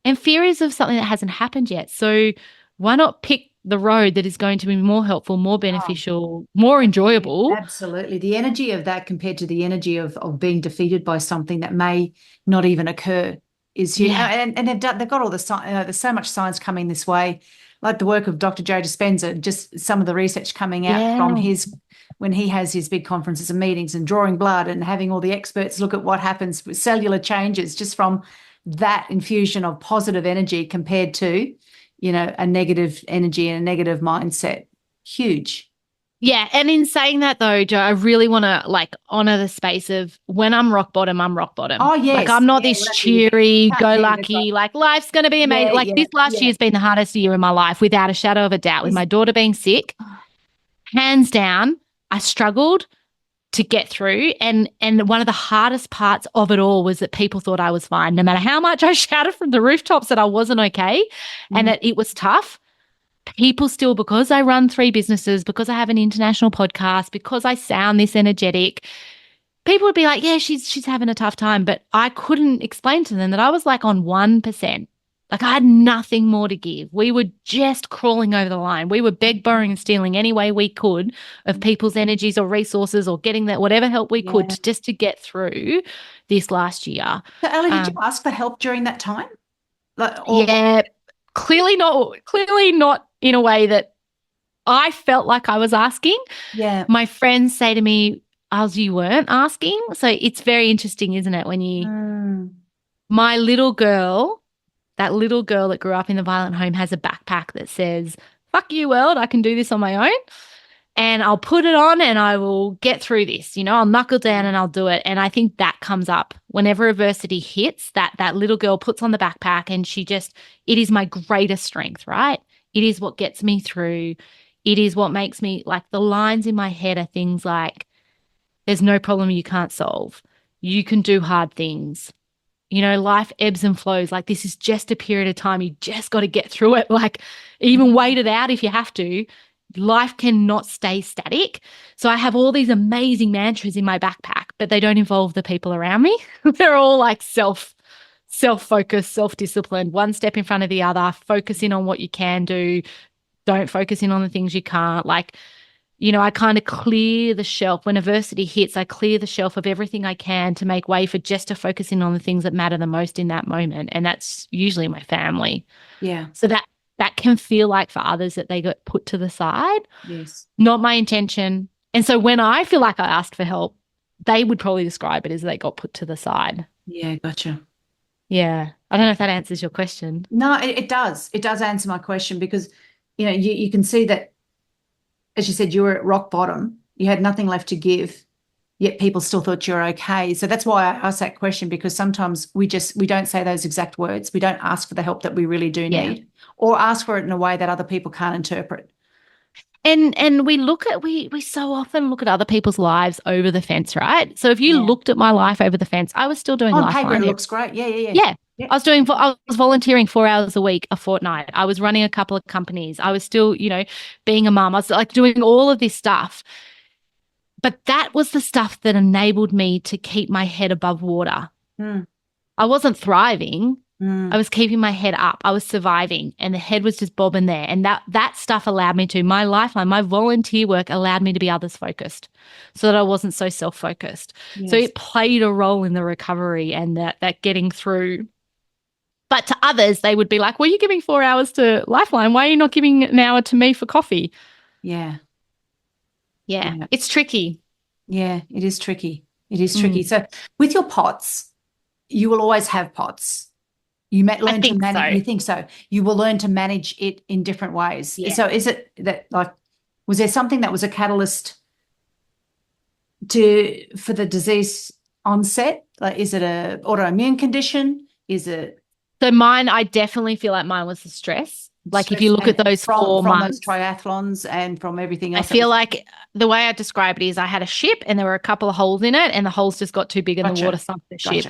And fear is of something that hasn't happened yet. So why not pick the road that is going to be more helpful, more beneficial, more enjoyable? Absolutely. The energy of that compared to the energy of being defeated by something that may not even occur is huge. And they've got all the science. There's so much science coming this way, like the work of Dr. Joe Dispenza, just some of the research coming out from when he has his big conferences and meetings, and drawing blood and having all the experts look at what happens with cellular changes just from that infusion of positive energy compared to, a negative energy and a negative mindset. Huge. Yeah. And in saying that though, Jo, I really want to honor the space of when I'm rock bottom, I'm rock bottom. Oh, yes. Like, I'm not this cheery, go lucky, like life's going to be amazing. This last year has been the hardest year of my life, without a shadow of a doubt, with my daughter being sick. Hands down, I struggled to get through. And one of the hardest parts of it all was that people thought I was fine. No matter how much I shouted from the rooftops that I wasn't okay and that it was tough, people still, because I run 3 businesses, because I have an international podcast, because I sound this energetic, people would be like, yeah, she's having a tough time. But I couldn't explain to them that I was like on 1%. Like I had nothing more to give. We were just crawling over the line. We were beg, borrowing, and stealing any way we could of people's energies or resources or getting that whatever help we could just to get through this last year. So, Ellie, did you ask for help during that time? Yeah, clearly not in a way that I felt like I was asking. Yeah. My friends say to me, "As you weren't asking." So it's very interesting, isn't it? When my little girl, that little girl that grew up in the violent home, has a backpack that says, "Fuck you, world, I can do this on my own. And I'll put it on and I will get through this. I'll knuckle down and I'll do it." And I think that comes up whenever adversity hits, that little girl puts on the backpack and it is my greatest strength, right? It is what gets me through. It is what makes me, like, the lines in my head are things like, there's no problem you can't solve. You can do hard things. Life ebbs and flows. Like, this is just a period of time. You just got to get through it. Like, even wait it out if you have to. Life cannot stay static. So I have all these amazing mantras in my backpack, but they don't involve the people around me. They're all like self-focused, self-disciplined, one step in front of the other, focus in on what you can do. Don't focus in on the things you can't. Like, I kind of clear the shelf. When adversity hits, I clear the shelf of everything I can to make way for just to focus in on the things that matter the most in that moment. And that's usually my family. Yeah. So that can feel like for others that they got put to the side. Yes. Not my intention. And so when I feel like I asked for help, they would probably describe it as they got put to the side. Yeah, gotcha. Yeah. I don't know if that answers your question. No, it does. It does answer my question because, you can see that, as you said, you were at rock bottom. You had nothing left to give, yet people still thought you're okay. So that's why I asked that question, because sometimes we don't say those exact words. We don't ask for the help that we really do need, or ask for it in a way that other people can't interpret. And we so often look at other people's lives over the fence, right? So if you looked at my life over the fence, I was still doing Lifeline. On paper, it looks great. Yeah. Yeah. I was volunteering 4 hours a week, a fortnight. I was running a couple of companies. I was still, being a mum. I was like doing all of this stuff. But that was the stuff that enabled me to keep my head above water. I wasn't thriving. I was keeping my head up. I was surviving, and the head was just bobbing there. And that stuff allowed me to, my Lifeline, my volunteer work allowed me to be others focused so that I wasn't so self-focused. Yes. So it played a role in the recovery and that getting through. But to others, they would be like, well, you're giving 4 hours to Lifeline. Why are you not giving an hour to me for coffee? Yeah. It's tricky. Yeah, it is tricky. It is tricky. So with your pots, you will always have pots. You learn to manage. So. You think so? You will learn to manage it in different ways. Yeah. So is it that, like, was there something that was a catalyst for the disease onset? Like, is it a autoimmune condition? Is it? So mine, I definitely feel like mine was the stress. Like, if you look at those 4 months. From those triathlons and from everything else. I feel like the way I describe it is I had a ship and there were a couple of holes in it and the holes just got too big and the water sunk the ship.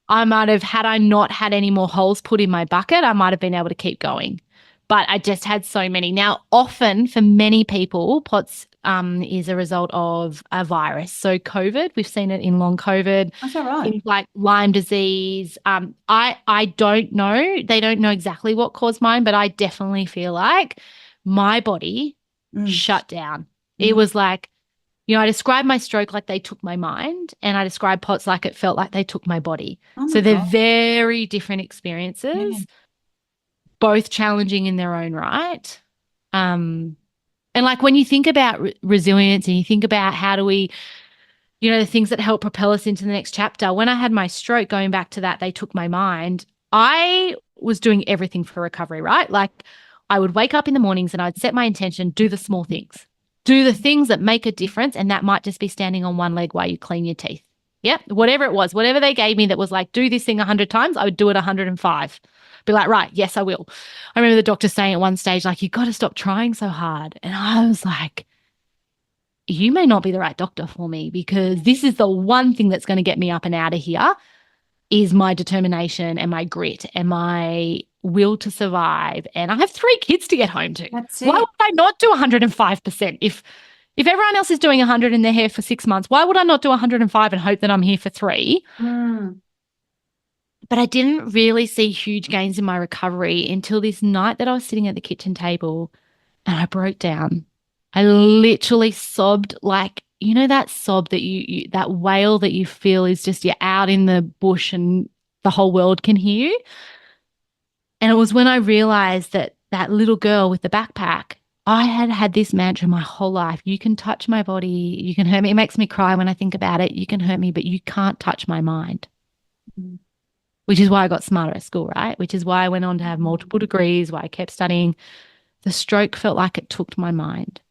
Had I not had any more holes put in my bucket, I might have been able to keep going. But I just had so many. Now, often for many people, POTS is a result of a virus. So COVID, we've seen it in long COVID. That's all right. Things like Lyme disease. I don't know. They don't know exactly what caused mine, but I definitely feel like my body shut down. It was like, I describe my stroke like they took my mind, and I describe POTS like it felt like they took my body. So they're very different experiences, both challenging in their own right. And like when you think about resilience and you think about how do we, the things that help propel us into the next chapter, when I had my stroke, going back to that, they took my mind, I was doing everything for recovery, right? Like I would wake up in the mornings and I'd set my intention, do the small things. Do the things that make a difference, and that might just be standing on one leg while you clean your teeth. Yep, whatever it was, whatever they gave me that was like, do this thing 100 times, I would do it 105. Be like, right, yes, I will. I remember the doctor saying at one stage, like, you got to stop trying so hard. And I was like, you may not be the right doctor for me, because this is the one thing that's going to get me up and out of here is my determination and my grit and my will to survive. And I have 3 kids to get home to. That's Why it. would I not do 105%? If everyone else is doing 100 and they're here for 6 months, why would I not do 105 and hope that I'm here for 3? Mm. But I didn't really see huge gains in my recovery until this night that I was sitting at the kitchen table and I broke down. I literally sobbed, like, you know, that sob that you that wail that you feel is just you're out in the bush and the whole world can hear you. And it was when I realized that that little girl with the backpack, I had had this mantra my whole life. You can touch my body. You can hurt me. It makes me cry when I think about it. You can hurt me, but you can't touch my mind. Mm. Which is why I got smarter at school, right? Which is why I went on to have multiple degrees, why I kept studying. The stroke felt like it took my mind.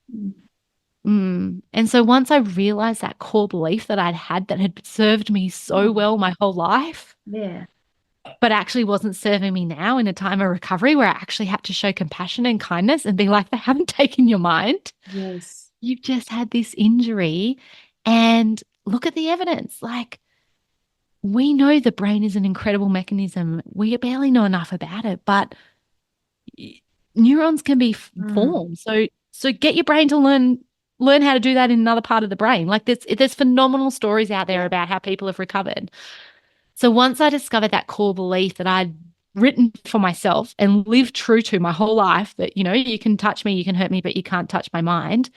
And so once I realized that core belief that I'd had that had served me so well my whole life, Yeah. but actually wasn't serving me now in a time of recovery where I actually had to show compassion and kindness and be like, they haven't taken your mind. Yes. You've just had this injury and look at the evidence. Like, we know the brain is an incredible mechanism. We barely know enough about it, but neurons can be formed. So get your brain to learn how to do that in another part of the brain. Like, there's phenomenal stories out there about how people have recovered. So once I discovered that core belief that I'd written for myself and lived true to my whole life, that, you know, you can touch me, you can hurt me, but you can't touch my mind.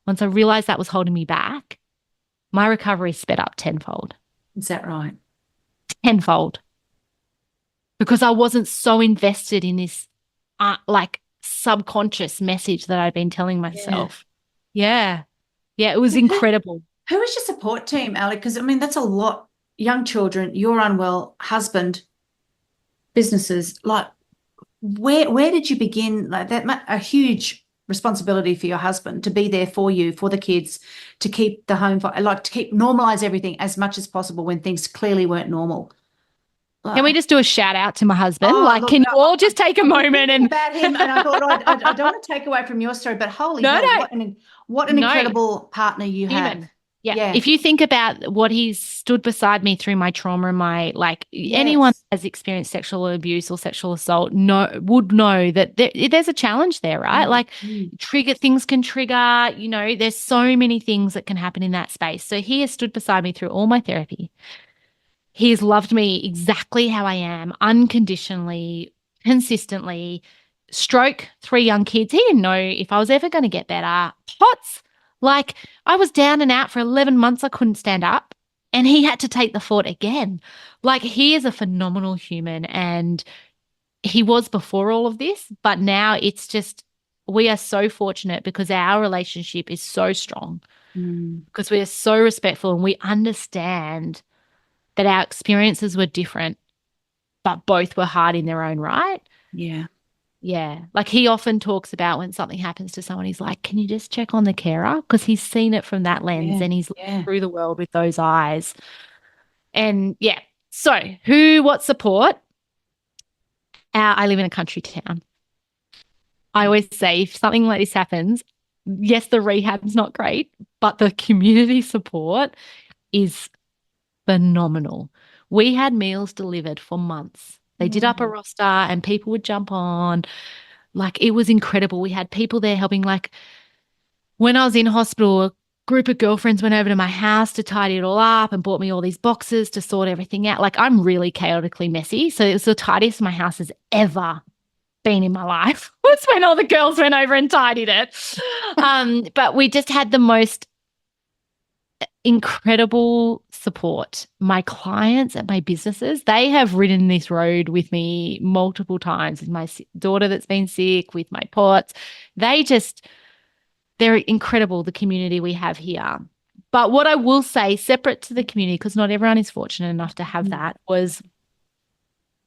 Once I realized that was holding me back, my recovery sped up tenfold. Is that right? Tenfold. Because I wasn't so invested in this like subconscious message that I'd been telling myself. Yeah. It was incredible. Who was your support team, Ali? Because, I mean, that's a lot. Young children, you're unwell, husband, businesses. Like, where did you begin? Like, that a huge responsibility for your husband to be there for you, for the kids, to keep the home, like to keep normalize everything as much as possible when things clearly weren't normal. Can we just do a shout out to my husband? Look, can you all just take a moment and about him? And I thought I don't want to take away from your story, but holy hell, what an incredible partner you have. Yeah. If you think about what he's stood beside me through my trauma and my, anyone that has experienced sexual abuse or sexual assault would know that there's a challenge there, right? Like, things can trigger, you know, there's so many things that can happen in that space. So he has stood beside me through all my therapy. He has loved me exactly how I am, unconditionally, consistently. Stroke, 3 young kids. He didn't know if I was ever going to get better. POTS. Like, I was down and out for 11 months. I couldn't stand up, and he had to take the fort again. Like, he is a phenomenal human, and he was before all of this, but now it's just, we are so fortunate because our relationship is so strong, because we are so respectful and we understand that our experiences were different, but both were hard in their own right. Yeah. Like, he often talks about when something happens to someone, he's like, can you just check on the carer? Because he's seen it from that lens and he's looking through the world with those eyes. And so what support? I live in a country town. I always say if something like this happens, yes, the rehab's not great, but the community support is phenomenal. We had meals delivered for months. They did up a roster and people would jump on. Like, it was incredible. We had people there helping. Like, when I was in hospital, a group of girlfriends went over to my house to tidy it all up and bought me all these boxes to sort everything out. Like, I'm really chaotically messy. So it was the tidiest my house has ever been in my life. Was when all the girls went over and tidied it. But we just had the most incredible support. My clients at my businesses, they have ridden this road with me multiple times, with my daughter that's been sick, with my POTS. They're incredible, the community we have here. But what I will say, separate to the community, because not everyone is fortunate enough to have that, was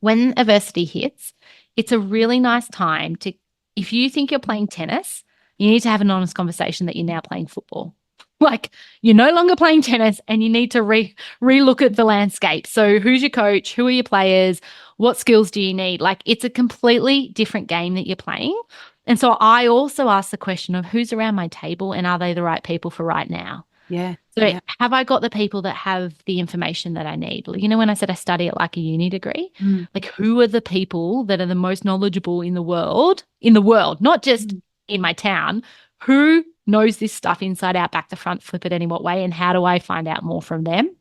when adversity hits, it's a really nice time to, if you think you're playing tennis, you need to have an honest conversation that you're now playing football. Like, you're no longer playing tennis and you need to re-look at the landscape. So who's your coach? Who are your players? What skills do you need? Like, it's a completely different game that you're playing. And so I also ask the question of who's around my table and are they the right people for right now? Yeah. So Yeah. have I got the people that have the information that I need? You know, when I said I study at like a uni degree, Mm. like who are the people that are the most knowledgeable in the world, not just in my town, who knows this stuff inside out, back to front, flip it any what way, and how do I find out more from them?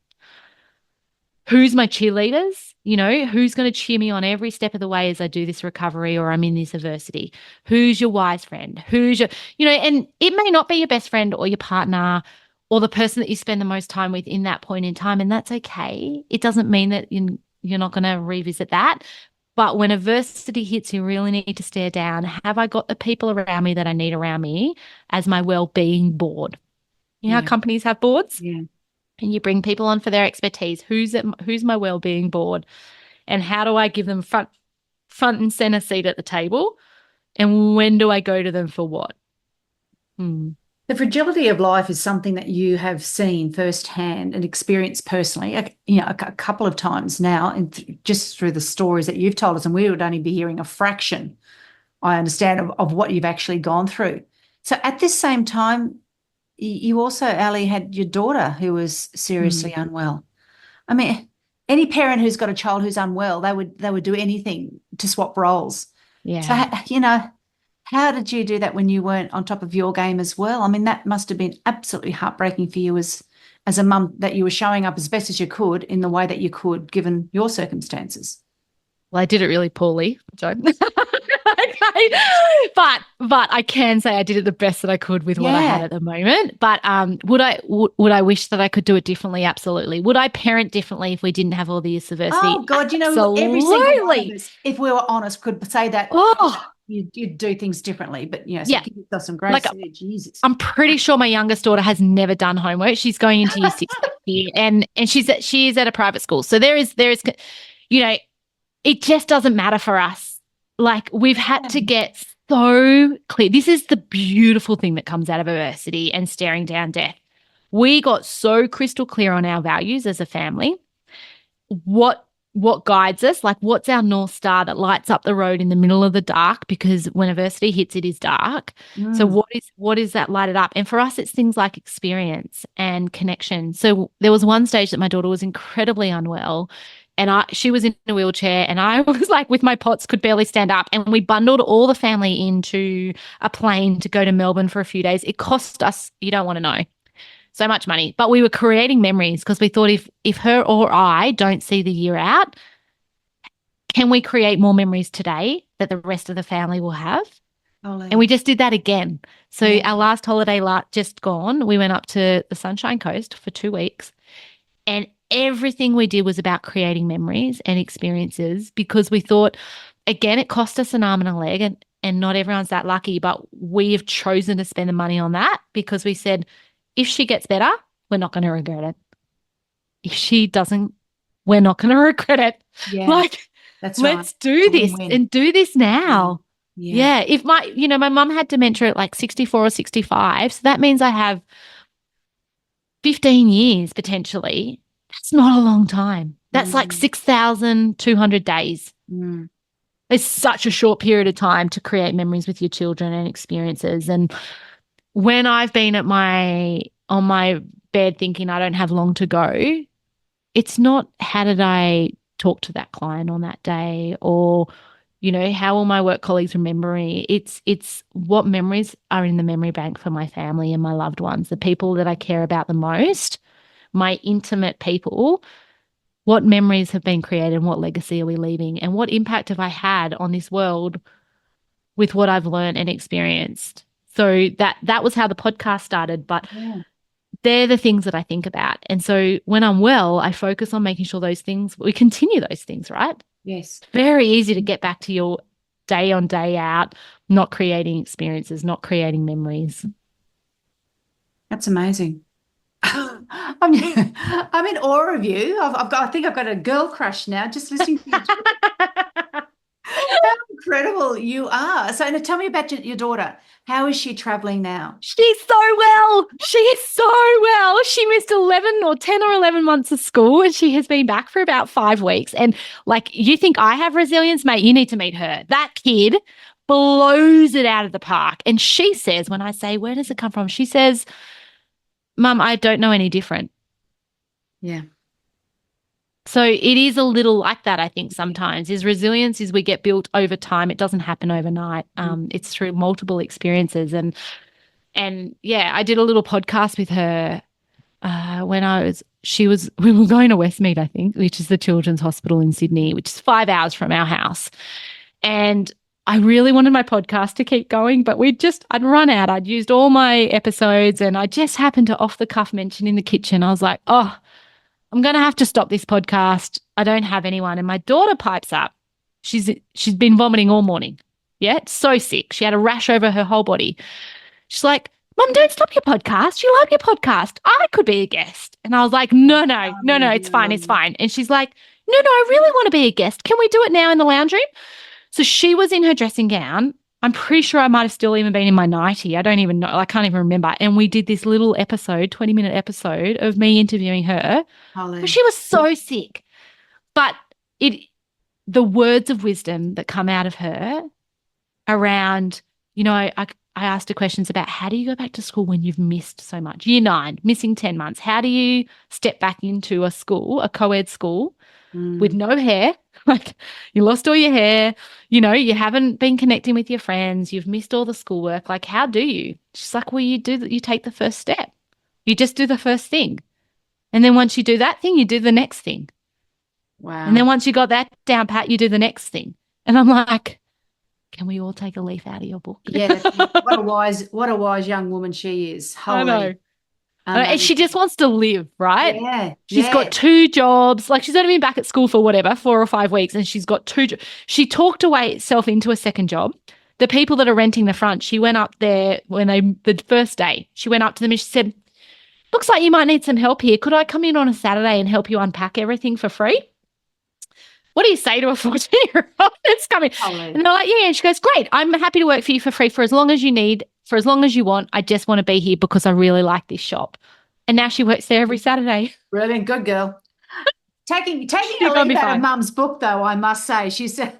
Who's my cheerleaders? You know, who's going to cheer me on every step of the way as I do this recovery or I'm in this adversity? Who's your wise friend? Who's your, and it may not be your best friend or your partner or the person that you spend the most time with in that point in time. And that's okay. It doesn't mean that you're not going to revisit that. But when adversity hits, you really need to stare down. Have I got the people around me that I need around me as my well-being board? You know how companies have boards? Yeah. And you bring people on for their expertise. Who's my well-being board, and how do I give them front and center seat at the table, and when do I go to them for what? The fragility of life is something that you have seen firsthand and experienced personally, a couple of times now, and just through the stories that you've told us, and we would only be hearing a fraction, I understand, of what you've actually gone through. So at this same time, you also, Ali, had your daughter who was seriously unwell. I mean, any parent who's got a child who's unwell, they would do anything to swap roles. Yeah. So, how did you do that when you weren't on top of your game as well? I mean, that must have been absolutely heartbreaking for you as a mum, that you were showing up as best as you could in the way that you could, given your circumstances. Well, I did it really poorly, Joe. But I can say I did it the best that I could with what I had at the moment. But would I wish that I could do it differently? Absolutely. Would I parent differently if we didn't have all this adversity? Oh God, Absolutely. every single one of us, if we were honest, could say that. Oh. You'd do things differently, but give yourself some grace. Jesus. I'm pretty sure my youngest daughter has never done homework. She's going into year 6 next year, and she is at a private school. So there is, it just doesn't matter for us. Like, we've had to get so clear. This is the beautiful thing that comes out of adversity and staring down death. We got so crystal clear on our values as a family. What guides us, like what's our North Star that lights up the road in the middle of the dark, because when adversity hits, it is dark. So what is that light it up? And for us, it's things like experience and connection. So there was one stage that my daughter was incredibly unwell, and she was in a wheelchair, and I was like with my POTS, could barely stand up, and we bundled all the family into a plane to go to Melbourne for a few days. It cost us, you don't want to know, so much money, but we were creating memories because we thought if her or I don't see the year out, can we create more memories today that the rest of the family will have? And we just did that again. So our last holiday just gone, we went up to the Sunshine Coast for 2 weeks, and everything we did was about creating memories and experiences, because we thought, again, it cost us an arm and a leg, and not everyone's that lucky, but we have chosen to spend the money on that because we said, if she gets better, we're not going to regret it. If she doesn't, we're not going to regret it. Yeah, that's right. Let's do this and do this now. Yeah. If my mum had dementia at like 64 or 65, so that means I have 15 years potentially. That's not a long time. That's like 6,200 days. It's such a short period of time to create memories with your children and experiences. And when I've been on my bed thinking I don't have long to go, it's not how did I talk to that client on that day, or how will my work colleagues remember me? It's what memories are in the memory bank for my family and my loved ones, the people that I care about the most, my intimate people. What memories have been created and what legacy are we leaving, and what impact have I had on this world with what I've learned and experienced? So that was how the podcast started, but they're the things that I think about. And so when I'm well, I focus on making sure we continue those things, right? Yes. Very easy to get back to your day on, day out, not creating experiences, not creating memories. That's amazing. I'm in awe of you. I think I've got a girl crush now just listening to you. How incredible you are. So now tell me about your daughter. How is she traveling now? She's so well. She is so well. She missed 10 or 11 months of school, and she has been back for about 5 weeks. And like, you think I have resilience, mate? You need to meet her. That kid blows it out of the park. And she says, when I say, where does it come from? She says, Mum, I don't know any different. Yeah. So it is a little like that, I think, sometimes. Is resilience is we get built over time. It doesn't happen overnight. It's through multiple experiences. And yeah, I did a little podcast with her when we were going to Westmead, I think, which is the Children's Hospital in Sydney, which is 5 hours from our house. And I really wanted my podcast to keep going, but I'd run out. I'd used all my episodes and I just happened to off the cuff mention in the kitchen. I was like, oh, I'm going to have to stop this podcast. I don't have anyone. And my daughter pipes up. She's been vomiting all morning. Yeah, so sick. She had a rash over her whole body. She's like, Mum, don't stop your podcast. You love your podcast. I could be a guest. And I was like, no, it's fine. It's fine. And she's like, no, I really want to be a guest. Can we do it now in the lounge room? So she was in her dressing gown. I'm pretty sure I might have still even been in my nightie. I don't even know. I can't even remember. And we did this little episode, 20-minute episode of me interviewing her. Holy. She was so sick. But the words of wisdom that come out of her around, I asked her questions about how do you go back to school when you've missed so much? Year 9, missing 10 months. How do you step back into a co-ed school with no hair? Like you lost all your hair, you haven't been connecting with your friends, you've missed all the schoolwork. Like, how do you? She's like, well, you take the first step. You just do the first thing. And then once you do that thing, you do the next thing. Wow. And then once you got that down pat, you do the next thing. And I'm like, can we all take a leaf out of your book? Yeah. What a wise young woman she is. Holy. I know. And she just wants to live, right? Yeah. She's got 2 jobs. Like she's only been back at school for 4 or 5 weeks and she's got 2 jobs. She talked herself into a second job. The people that are renting the front, she went up there the first day, she went up to them and she said, looks like you might need some help here. Could I come in on a Saturday and help you unpack everything for free? What do you say to a 14-year-old that's coming? And they're like, yeah. And she goes, great. I'm happy to work for you for free for as long as you need, for as long as you want. I just want to be here because I really like this shop. And now she works there every Saturday. Brilliant. Good girl. Taking a leaf out of Mum's book, though, I must say. She said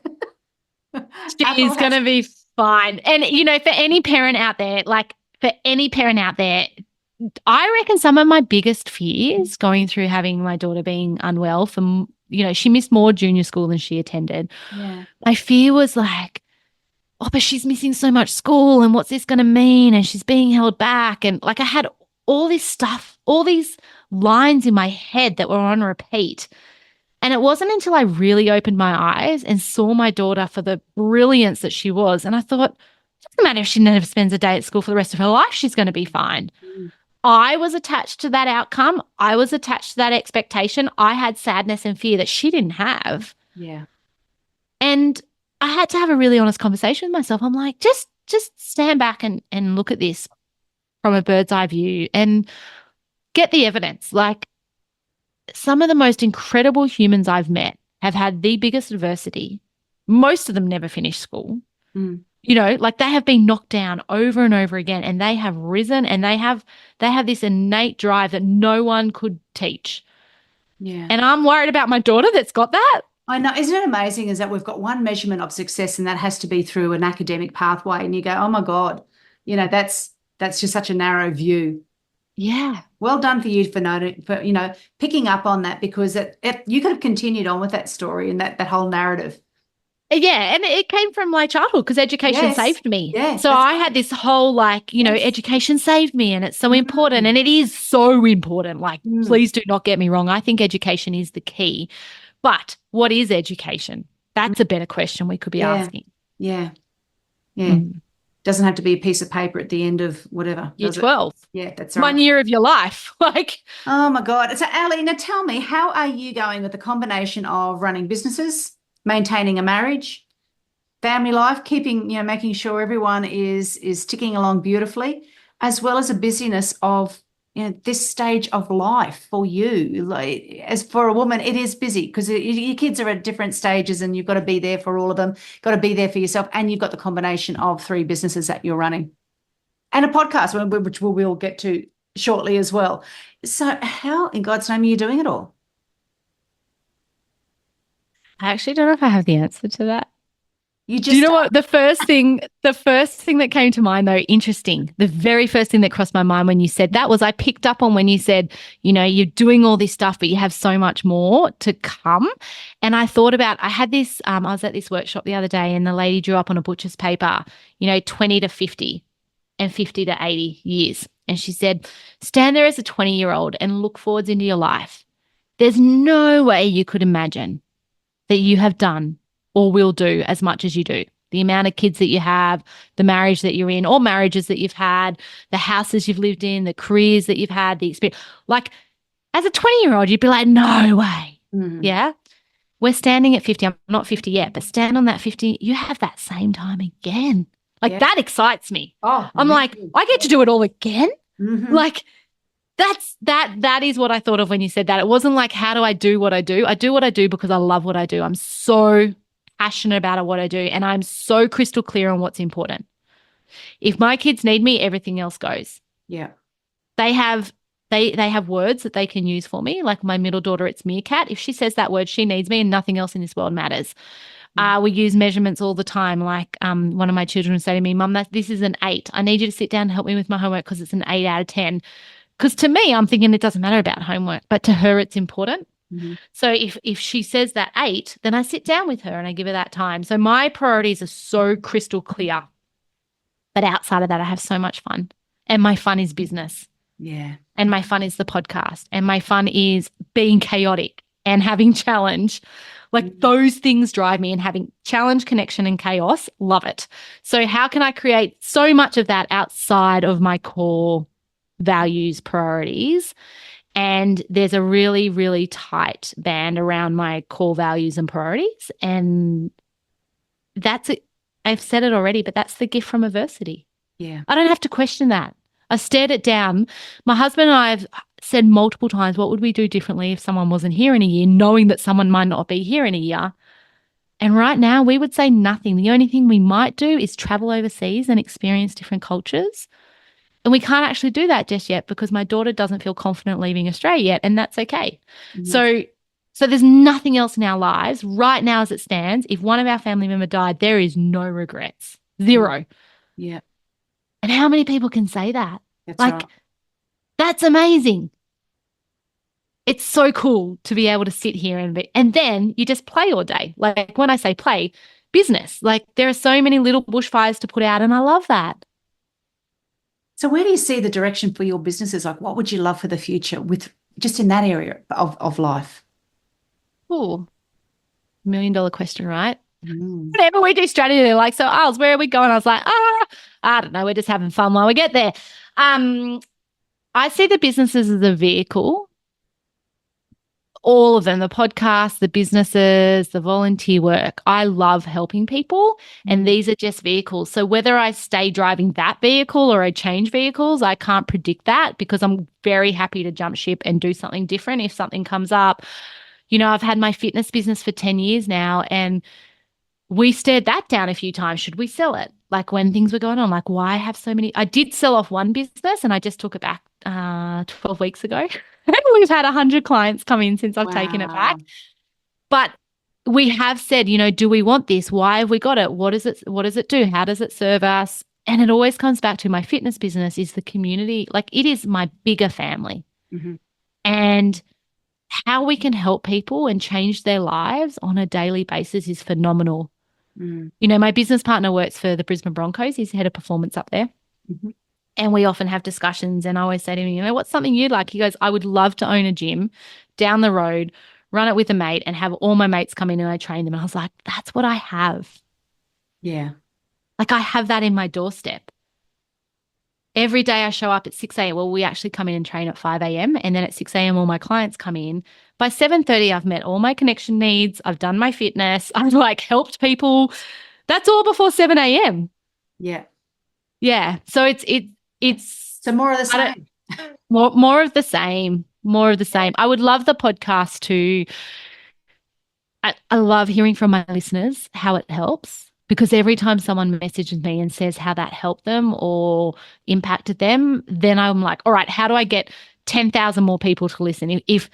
she's going to be fine. And, for any parent out there, I reckon some of my biggest fears going through having my daughter being unwell from, she missed more junior school than she attended. Yeah. My fear was like, oh, but she's missing so much school and what's this going to mean? And she's being held back. And like I had all this stuff, all these lines in my head that were on repeat. And it wasn't until I really opened my eyes and saw my daughter for the brilliance that she was. And I thought, it doesn't matter if she never spends a day at school for the rest of her life, she's going to be fine. I was attached to that outcome. I was attached to that expectation. I had sadness and fear that she didn't have. Yeah. And I had to have a really honest conversation with myself. I'm like, just stand back and look at this from a bird's eye view and get the evidence. Like some of the most incredible humans I've met have had the biggest adversity. Most of them never finished school. Like they have been knocked down over and over again and they have risen and they have this innate drive that no one could teach. Yeah. And I'm worried about my daughter that's got that. I know. Isn't it amazing is that we've got one measurement of success and that has to be through an academic pathway and you go, oh my God, that's just such a narrow view. Yeah. Well done for you for picking up on that because you could have continued on with that story and that whole narrative. Yeah, and it came from my childhood because education saved me. Yeah, so I had this whole education saved me and it's so important and it is so important. Like, please do not get me wrong. I think education is the key. But what is education? That's a better question we could be asking. Yeah. Yeah. Doesn't have to be a piece of paper at the end of whatever. Year 12. Yeah, that's right. 1 year of your life. Oh my God. So Ali, now tell me, how are you going with the combination of running businesses, maintaining a marriage, family life, making sure everyone is ticking along beautifully, as well as a busyness of this stage of life for you? Like, as for a woman, it is busy because your kids are at different stages and you've got to be there for all of them, got to be there for yourself, and you've got the combination of 3 businesses that you're running and a podcast, which we'll get to shortly as well. So how in God's name are you doing it all? I actually don't know if I have the answer to that. You Do you just know what the first thing that came to mind though, interesting. The very first thing that crossed my mind when you said that was I picked up on when you said, you're doing all this stuff, but you have so much more to come. And I thought about, I had this, I was at this workshop the other day and the lady drew up on a butcher's paper, 20 to 50 and 50 to 80 years. And she said, stand there as a 20-year-old and look forwards into your life. There's no way you could imagine that you have done or will do as much as you do. The amount of kids that you have, the marriage that you're in, all marriages that you've had, the houses you've lived in, the careers that you've had, the experience. Like as a 20-year-old, you'd be like, no way. Yeah. We're standing at 50. I'm not 50 yet, but stand on that 50. You have that same time again. Like that excites me. Oh, I'm like, I get to do it all again. Like that is what I thought of when you said that. It wasn't like, how do I do what I do? I do what I do because I love what I do. I'm so passionate about what I do, and I'm so crystal clear on what's important. If my kids need me, everything else goes. Yeah. They have words that they can use for me. Like my middle daughter, it's meerkat. If she says that word, she needs me and nothing else in this world matters. We use measurements all the time. Like one of my children would say to me, Mum, this is an 8. I need you to sit down and help me with my homework because it's an 8 out of 10. Because to me, I'm thinking it doesn't matter about homework, but to her, it's important. So if she says that 8, then I sit down with her and I give her that time. So my priorities are so crystal clear. But outside of that, I have so much fun. And my fun is business. Yeah. And my fun is the podcast. And my fun is being chaotic and having challenge. Like those things drive me, and having challenge, connection, and chaos, love it. So how can I create so much of that outside of my core values, priorities? And there's a really, really tight band around my core values and priorities. And that's it. I've said it already, but that's the gift from adversity. Yeah. I don't have to question that. I stared it down. My husband and I have said multiple times, what would we do differently if someone wasn't here in a year, knowing that someone might not be here in a year? And right now we would say nothing. The only thing we might do is travel overseas and experience different cultures. And we can't actually do that just yet because my daughter doesn't feel confident leaving Australia yet, and that's okay. So there's nothing else in our lives right now as it stands. If one of our family member died, there is no regrets. Zero. Yeah. And how many people can say that? That's like, right. That's amazing. It's so cool to be able to sit here and then you just play all day. Like when I say play, business. Like there are so many little bushfires to put out, and I love that. So where do you see the direction for your businesses? Like what would you love for the future with just in that area of life? Ooh, $1 million question, right? Whenever we do strategy, they're like, so Als, where are we going? I was like, I don't know. We're just having fun while we get there. I see the businesses as a vehicle. All of them, the podcasts, the businesses, the volunteer work. I love helping people, and these are just vehicles. So whether I stay driving that vehicle or I change vehicles, I can't predict that because I'm very happy to jump ship and do something different if something comes up. I've had my fitness business for 10 years now, and we stared that down a few times. Should we sell it? Like when things were going on, like why have so many? I did sell off one business and I just took it back 12 weeks ago. We've had 100 clients come in since I've taken it back. But we have said, do we want this? Why have we got it? What does it do? How does it serve us? And it always comes back to my fitness business is the community. Like it is my bigger family. And how we can help people and change their lives on a daily basis is phenomenal. My business partner works for the Brisbane Broncos. He's head of performance up there. And we often have discussions, and I always say to him, what's something you'd like? He goes, I would love to own a gym down the road, run it with a mate, and have all my mates come in and I train them. And I was like, that's what I have. Yeah. Like I have that in my doorstep. Every day I show up at 6 a.m. Well, we actually come in and train at 5 a.m. And then at 6 a.m. all my clients come in. By 7:30, I've met all my connection needs. I've done my fitness. I've helped people. That's all before 7 a.m. Yeah. Yeah. So it's so more of the same. More of the same. More of the same. I would love the podcast to. I love hearing from my listeners how it helps, because every time someone messages me and says how that helped them or impacted them, then I'm like, all right, how do I get 10,000 more people to listen? If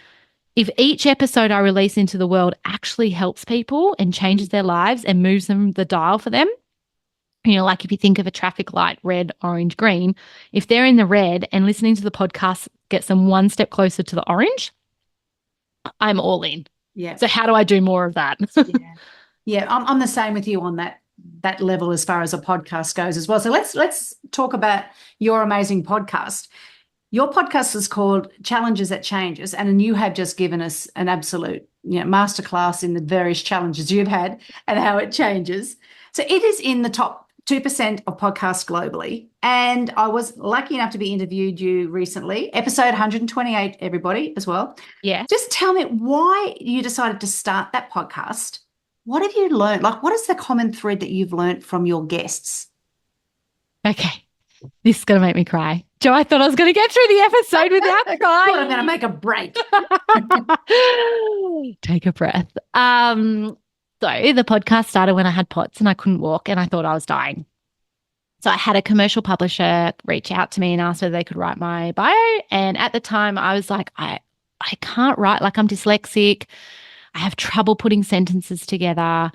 if each episode I release into the world actually helps people and changes their lives and moves them the dial for them, like if you think of a traffic light, red, orange, green, if they're in the red and listening to the podcast gets them one step closer to the orange, I'm all in. Yeah. So how do I do more of that? Yeah, I'm the same with you on that level as far as a podcast goes as well. So let's talk about your amazing podcast. Your podcast is called Challenges That Changes, and you have just given us an absolute masterclass in the various challenges you've had and how it changes. So it is in the top 2% of podcasts globally. And I was lucky enough to be interviewed you recently, episode 128, everybody, as well. Yeah. Just tell me why you decided to start that podcast. What have you learned? Like, what is the common thread that you've learned from your guests? Okay. This is going to make me cry. Jo, I thought I was going to get through the episode without crying. I'm going to make a break. Take a breath. So the podcast started when I had POTS and I couldn't walk and I thought I was dying. So I had a commercial publisher reach out to me and ask whether they could write my bio. And at the time I was like, I can't write, like I'm dyslexic. I have trouble putting sentences together.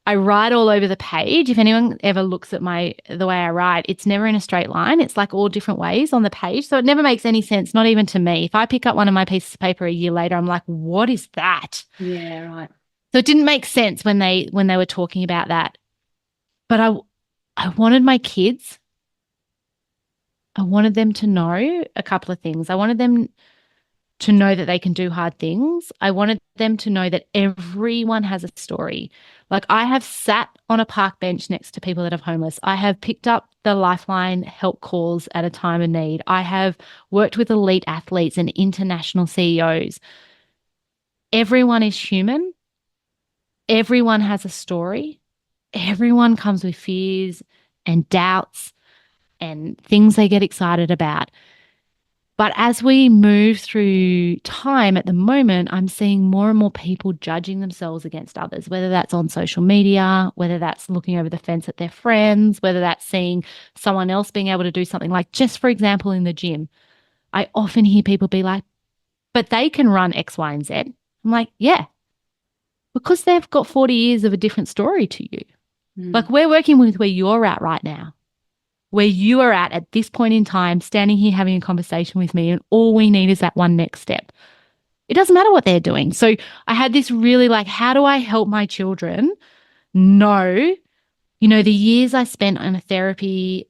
I write all over the page. If anyone ever looks at the way I write, it's never in a straight line. It's like all different ways on the page. So it never makes any sense, not even to me. If I pick up one of my pieces of paper a year later, I'm like, what is that? Yeah, right. So it didn't make sense when they were talking about that. But I wanted my kids, I wanted them to know a couple of things. I wanted them to know that they can do hard things. I wanted them to know that everyone has a story. Like I have sat on a park bench next to people that are homeless. I have picked up the Lifeline help calls at a time of need. I have worked with elite athletes and international CEOs. Everyone is human. Everyone has a story. Everyone comes with fears and doubts and things they get excited about. But as we move through time at the moment, I'm seeing more and more people judging themselves against others, whether that's on social media, whether that's looking over the fence at their friends, whether that's seeing someone else being able to do something like, just for example, in the gym. I often hear people be like, but they can run X, Y, and Z. I'm like, yeah, because they've got 40 years of a different story to you. Like we're working with where you're at right now. Where you are at this point in time, standing here having a conversation with me, and all we need is that one next step. It doesn't matter what they're doing. So I had this really like, how do I help my children know, the years I spent in therapy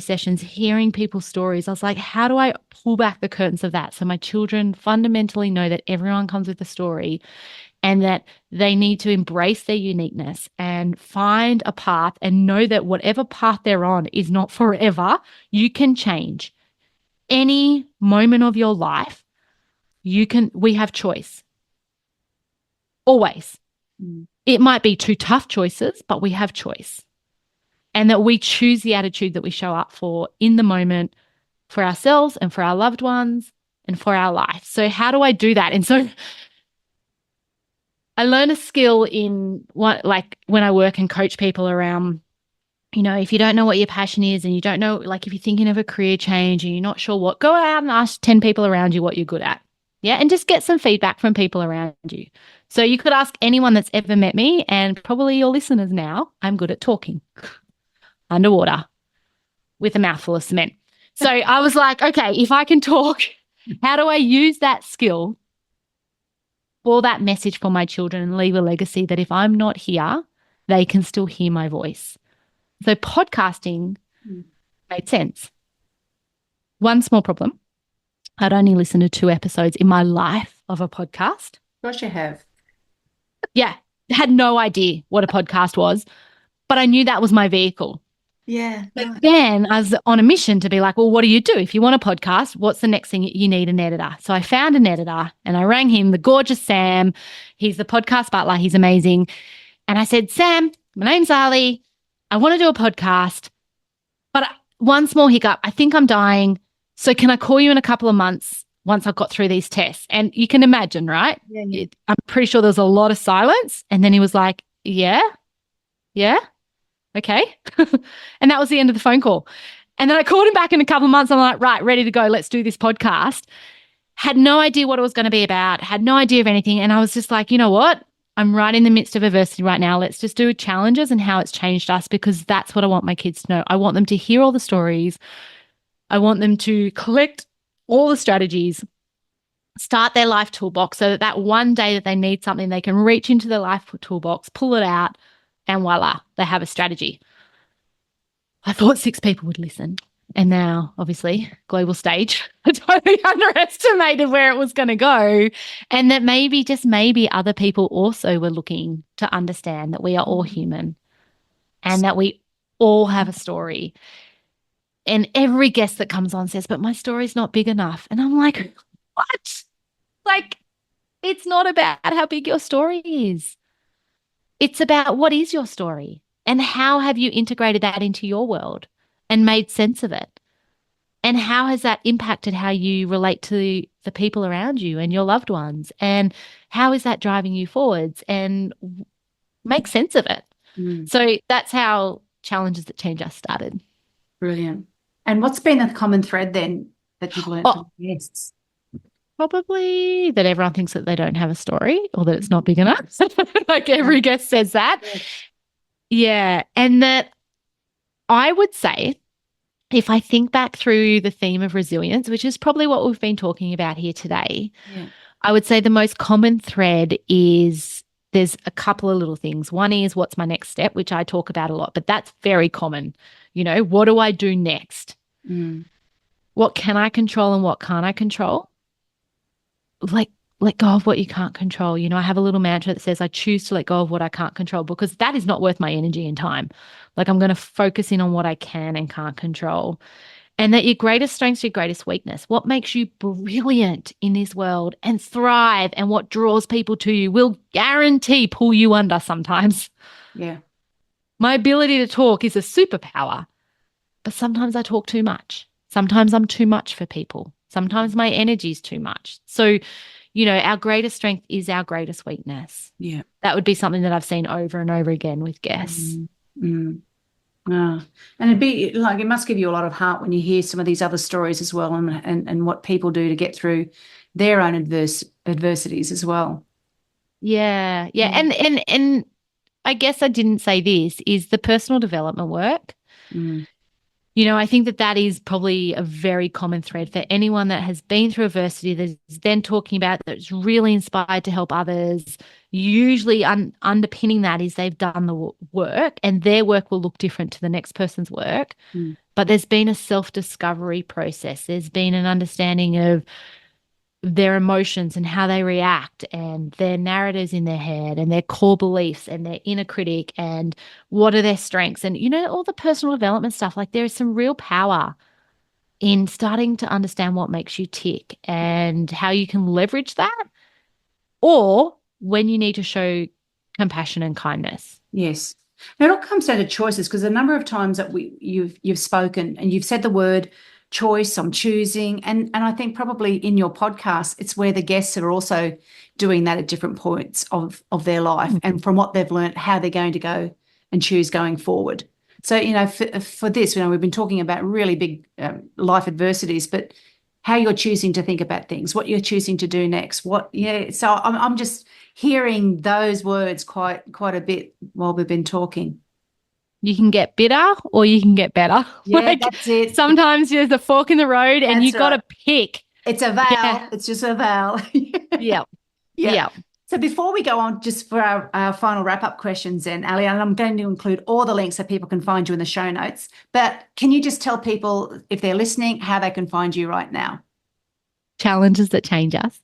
sessions, hearing people's stories, I was like, how do I pull back the curtains of that so my children fundamentally know that everyone comes with a story and that they need to embrace their uniqueness and find a path and know that whatever path they're on is not forever. You can change. Any moment of your life, we have choice. Always. It might be two tough choices, but we have choice. And that we choose the attitude that we show up for in the moment for ourselves and for our loved ones and for our life. So how do I do that? And so I learned a skill in when I work and coach people around, if you don't know what your passion is and you don't know, like if you're thinking of a career change and you're not sure what, go out and ask 10 people around you what you're good at. Yeah. And just get some feedback from people around you. So you could ask anyone that's ever met me, and probably your listeners now, I'm good at talking underwater with a mouthful of cement. So I was like, okay, if I can talk, how do I use that skill for that message for my children and leave a legacy that if I'm not here, they can still hear my voice? So podcasting made sense. One small problem. I'd only listened to 2 episodes in my life of a podcast. Gosh, you have. Yeah. Had no idea what a podcast was, but I knew that was my vehicle. Yeah. But then I was on a mission to be like, well, what do you do? If you want a podcast, what's the next thing? You need an editor. So I found an editor and I rang him, the gorgeous Sam. He's the podcast butler. He's amazing. And I said, Sam, my name's Ali. I want to do a podcast, but one small hiccup. I think I'm dying. So can I call you in a couple of months once I've got through these tests? And you can imagine, right? Yeah. I'm pretty sure there's a lot of silence. And then he was like, yeah. Okay. And that was the end of the phone call. And then I called him back in a couple of months. I'm like, right, ready to go. Let's do this podcast. had no idea what it was going to be about, had no idea of anything. And I was just like, you know what? I'm right in the midst of adversity right now. Let's just do challenges and how it's changed us, because that's what I want my kids to know. I want them to hear all the stories. I want them to collect all the strategies, start their life toolbox, so that that one day that they need something, they can reach into their life toolbox, pull it out, and voila, they have a strategy. I thought 6 people would listen. And now, obviously, global stage, I totally underestimated where it was going to go. And that maybe, just maybe, other people also were looking to understand that we are all human and that we all have a story. And every guest that comes on says, but my story's not big enough. And I'm like, what? Like, it's not about how big your story is. It's about what is your story and how have you integrated that into your world and made sense of it? And how has that impacted how you relate to the people around you and your loved ones? And how is that driving you forwards? And make sense of it. So that's how Challenges That Change Us started. Brilliant. And what's been the common thread then that you've learned from guests? Probably that everyone thinks that they don't have a story or that it's not big enough. Like every guest says that. Yeah. And that I would say, if I think back through the theme of resilience, which is probably what we've been talking about here today, I would say the most common thread is there's a couple of little things. One is, what's my next step, which I talk about a lot, but that's very common. You know, what do I do next? What can I control and what can't I control? Like, let go of what you can't control. You know, I have a little mantra that says I choose to let go of what I can't control, because that is not worth my energy and time. Like, I'm going to focus in on what I can and can't control. And that your greatest strengths, your greatest weakness, what makes you brilliant in this world and thrive, and what draws people to you will guarantee pull you under sometimes. Yeah. My ability to talk is a superpower, but sometimes I talk too much. Sometimes I'm too much for people. Sometimes my energy is too much. So, you know, our greatest strength is our greatest weakness. Yeah. That would be something that I've seen over and over again with guests. And it'd be like, it must give you a lot of heart when you hear some of these other stories as well, and what people do to get through their own adversities as well. Yeah. And I guess I didn't say this, is the personal development work. You know, I think that is probably a very common thread for anyone that has been through adversity, that's then talking about, that's really inspired to help others. Usually underpinning that is they've done the work, and their work will look different to the next person's work. But there's been a self-discovery process. There's been an understanding of their emotions and how they react, and their narratives in their head, and their core beliefs, and their inner critic, and what are their strengths, and, you know, all the personal development stuff. Like, there is some real power in starting to understand what makes you tick and how you can leverage that, or when you need to show compassion and kindness. Yes. Now, it all comes down to choices, because a number of times that you've spoken and you've said the word choice, I'm choosing, and I think probably in your podcast, it's where the guests are also doing that at different points of their life, and from what they've learned, how they're going to go and choose going forward. So, you know, for this, you know, we've been talking about really big life adversities, but how you're choosing to think about things, what you're choosing to do next, so I'm just hearing those words quite a bit while we've been talking. You can get bitter or you can get better. Yeah, that's it. Sometimes there's a fork in the road, and you've got to pick. It's a vow. Yeah. It's just a vow. Yeah. So before we go on, just for our final wrap-up questions then, Ali, and I'm going to include all the links so people can find you in the show notes, but can you just tell people, if they're listening, how they can find you right now? Challenges That Change Us.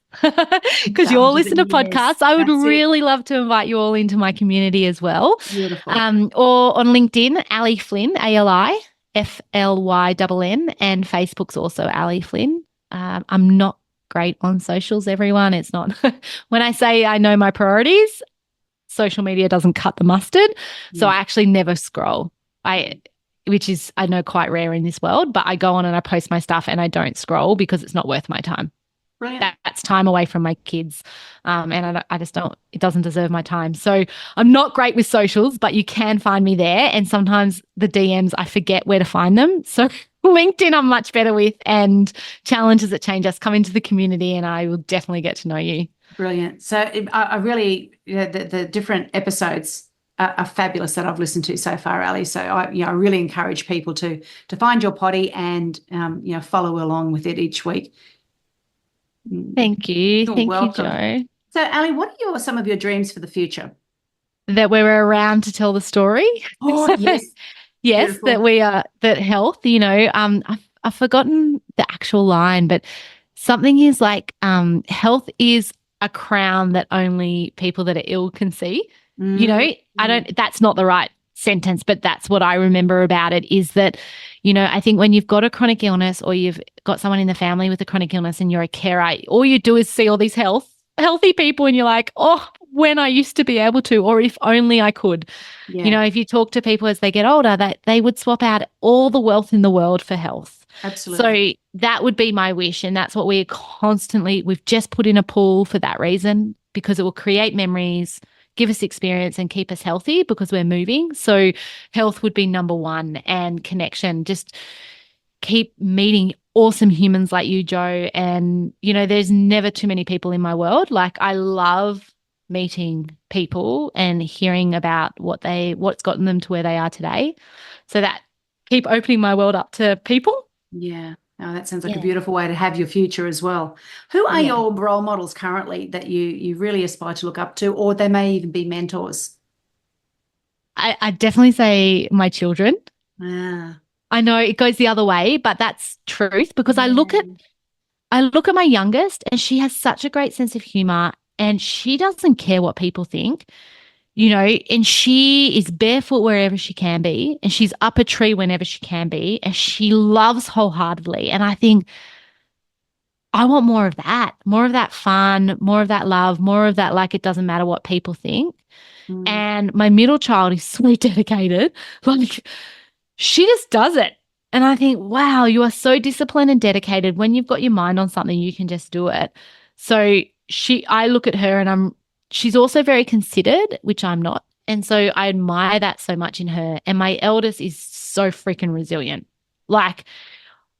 Because you all listen to podcasts. I would really love to invite you all into my community as well. Beautiful. Or on LinkedIn, Ali Flynn, ALIFLYNN, and Facebook's also Ali Flynn. I'm not great on socials, everyone. It's not when I say I know my priorities, social media doesn't cut the mustard. So I actually never scroll. Which is, I know, quite rare in this world, but I go on and I post my stuff and I don't scroll because it's not worth my time. Brilliant. That's time away from my kids. And I just don't, it doesn't deserve my time. So I'm not great with socials, but you can find me there. And sometimes the DMs, I forget where to find them. So LinkedIn I'm much better with, and challenges that change us. Come into the community and I will definitely get to know you. Brilliant. So I really, the different episodes are fabulous that I've listened to so far, Ali. So I really encourage people to find your potty and follow along with it each week. Thank you. You're Thank you, welcome. Joe. So, Ali, what are some of your dreams for the future? That we were around to tell the story. Oh, yes. Yes, that Beautiful. we are, that health, I've forgotten the actual line, but something is like, health is a crown that only people that are ill can see. Mm. That's not the right sentence, but that's what I remember about it is that, I think when you've got a chronic illness or you've got someone in the family with a chronic illness and you're a carer, all you do is see all these healthy people and you're like, oh, when I used to be able to, or if only I could. Yeah, If you talk to people as they get older, that they would swap out all the wealth in the world for health. absolutely. So that would be my wish. And that's what we've just put in a pool for that reason, because it will create memories, give us experience and keep us healthy because we're moving. So health would be number one, and connection. Just keep meeting awesome humans like you, Joe. And, there's never too many people in my world. Like, I love meeting people and hearing about what's gotten them to where they are today. So that keep opening my world up to people. Yeah. Oh, that sounds like a Yeah. beautiful way to have your future as well. Who are Yeah. your role models currently that you really aspire to look up to, or they may even be mentors? I definitely say my children. Ah, I know it goes the other way, but that's truth because yeah. I look at my youngest and she has such a great sense of humor and she doesn't care what people think, and she is barefoot wherever she can be and she's up a tree whenever she can be and she loves wholeheartedly. And I think I want more of that fun, more of that love, more of that, like, it doesn't matter what people think. Mm, And my middle child is so dedicated. Like, she just does it. And I think, wow, you are so disciplined and dedicated. When you've got your mind on something, you can just do it. So I look at her and she's also very considered, which I'm not. And so I admire that so much in her. And my eldest is so freaking resilient. Like,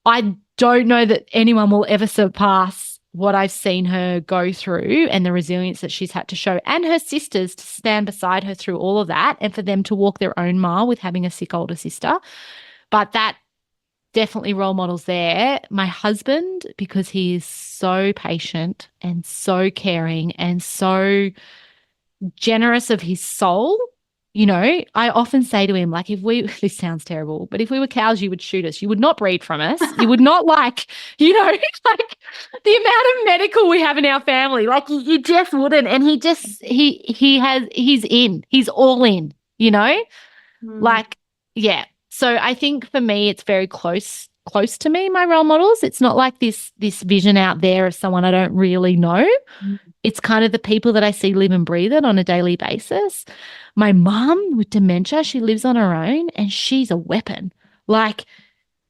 I don't know that anyone will ever surpass what I've seen her go through and the resilience that she's had to show, and her sisters to stand beside her through all of that and for them to walk their own mile with having a sick older sister. But that definitely role models there. My husband, because he is so patient and so caring and so generous of his soul. I often say to him, like, this sounds terrible, but if we were cows, you would shoot us. You would not breed from us. You would not like the amount of medical we have in our family. Like, you just wouldn't. And he's all in. mm, Like, yeah. So I think for me, it's very close to me, my role models. It's not like this vision out there of someone I don't really know. mm, It's kind of the people that I see live and breathe it on a daily basis. My mum with dementia, she lives on her own and she's a weapon. Like,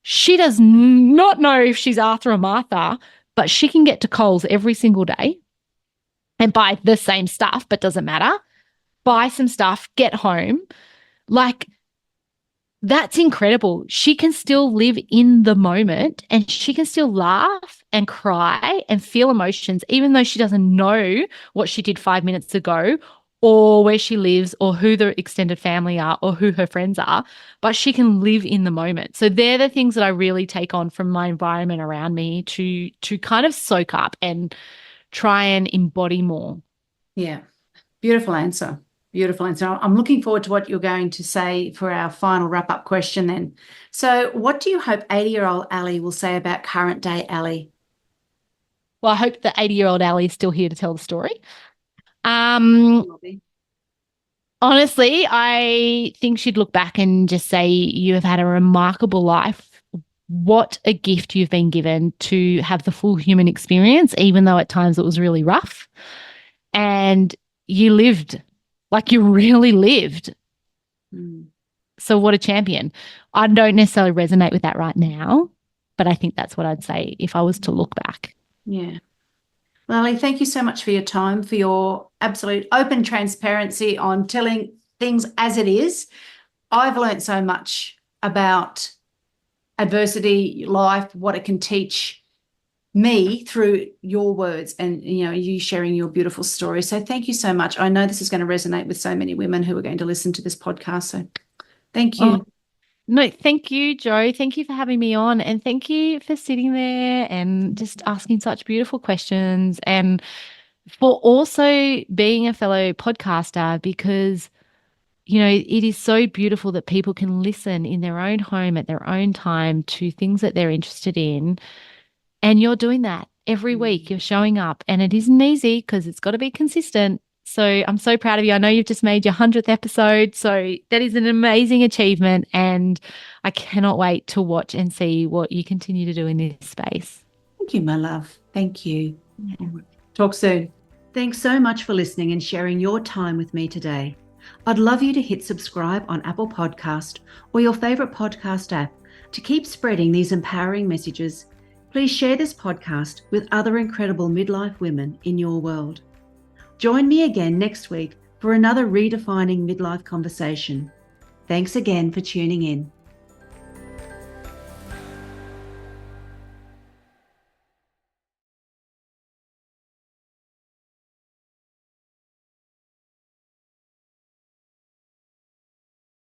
she does not know if she's Arthur or Martha, but she can get to Coles every single day and buy the same stuff, but doesn't matter. Buy some stuff, get home. Like, that's incredible. She can still live in the moment and she can still laugh and cry and feel emotions, even though she doesn't know what she did 5 minutes ago or where she lives or who the extended family are or who her friends are, but she can live in the moment. So they're the things that I really take on from my environment around me to kind of soak up and try and embody more. yeah. Beautiful answer. Beautiful answer. I'm looking forward to what you're going to say for our final wrap-up question then. So, what do you hope 80-year-old Ali will say about current day Ali? Well, I hope the 80-year-old Ali is still here to tell the story. Um, Honestly, I think she'd look back and just say, you have had a remarkable life. What a gift you've been given to have the full human experience, even though at times it was really rough. And you lived, like, you really lived. Mm, So, what a champion. I don't necessarily resonate with that right now, but I think that's what I'd say if I was to look back. yeah. Well, Ali, thank you so much for your time, for your absolute open transparency on telling things as it is. I've learned so much about adversity, life, what it can teach me through your words and, you sharing your beautiful story. So thank you so much. I know this is going to resonate with so many women who are going to listen to this podcast. So thank you. Oh, no, thank you, Jo. Thank you for having me on, and thank you for sitting there and just asking such beautiful questions, and for also being a fellow podcaster, because it is so beautiful that people can listen in their own home at their own time to things that they're interested in. And you're doing that every week. You're showing up, and it isn't easy because it's got to be consistent. So I'm so proud of you. I know you've just made your 100th episode. So that is an amazing achievement. And I cannot wait to watch and see what you continue to do in this space. Thank you, my love. Thank you. Talk soon. Thanks so much for listening and sharing your time with me today. I'd love you to hit subscribe on Apple Podcast or your favorite podcast app to keep spreading these empowering messages. Please share this podcast with other incredible midlife women in your world. Join me again next week for another redefining midlife conversation. Thanks again for tuning in.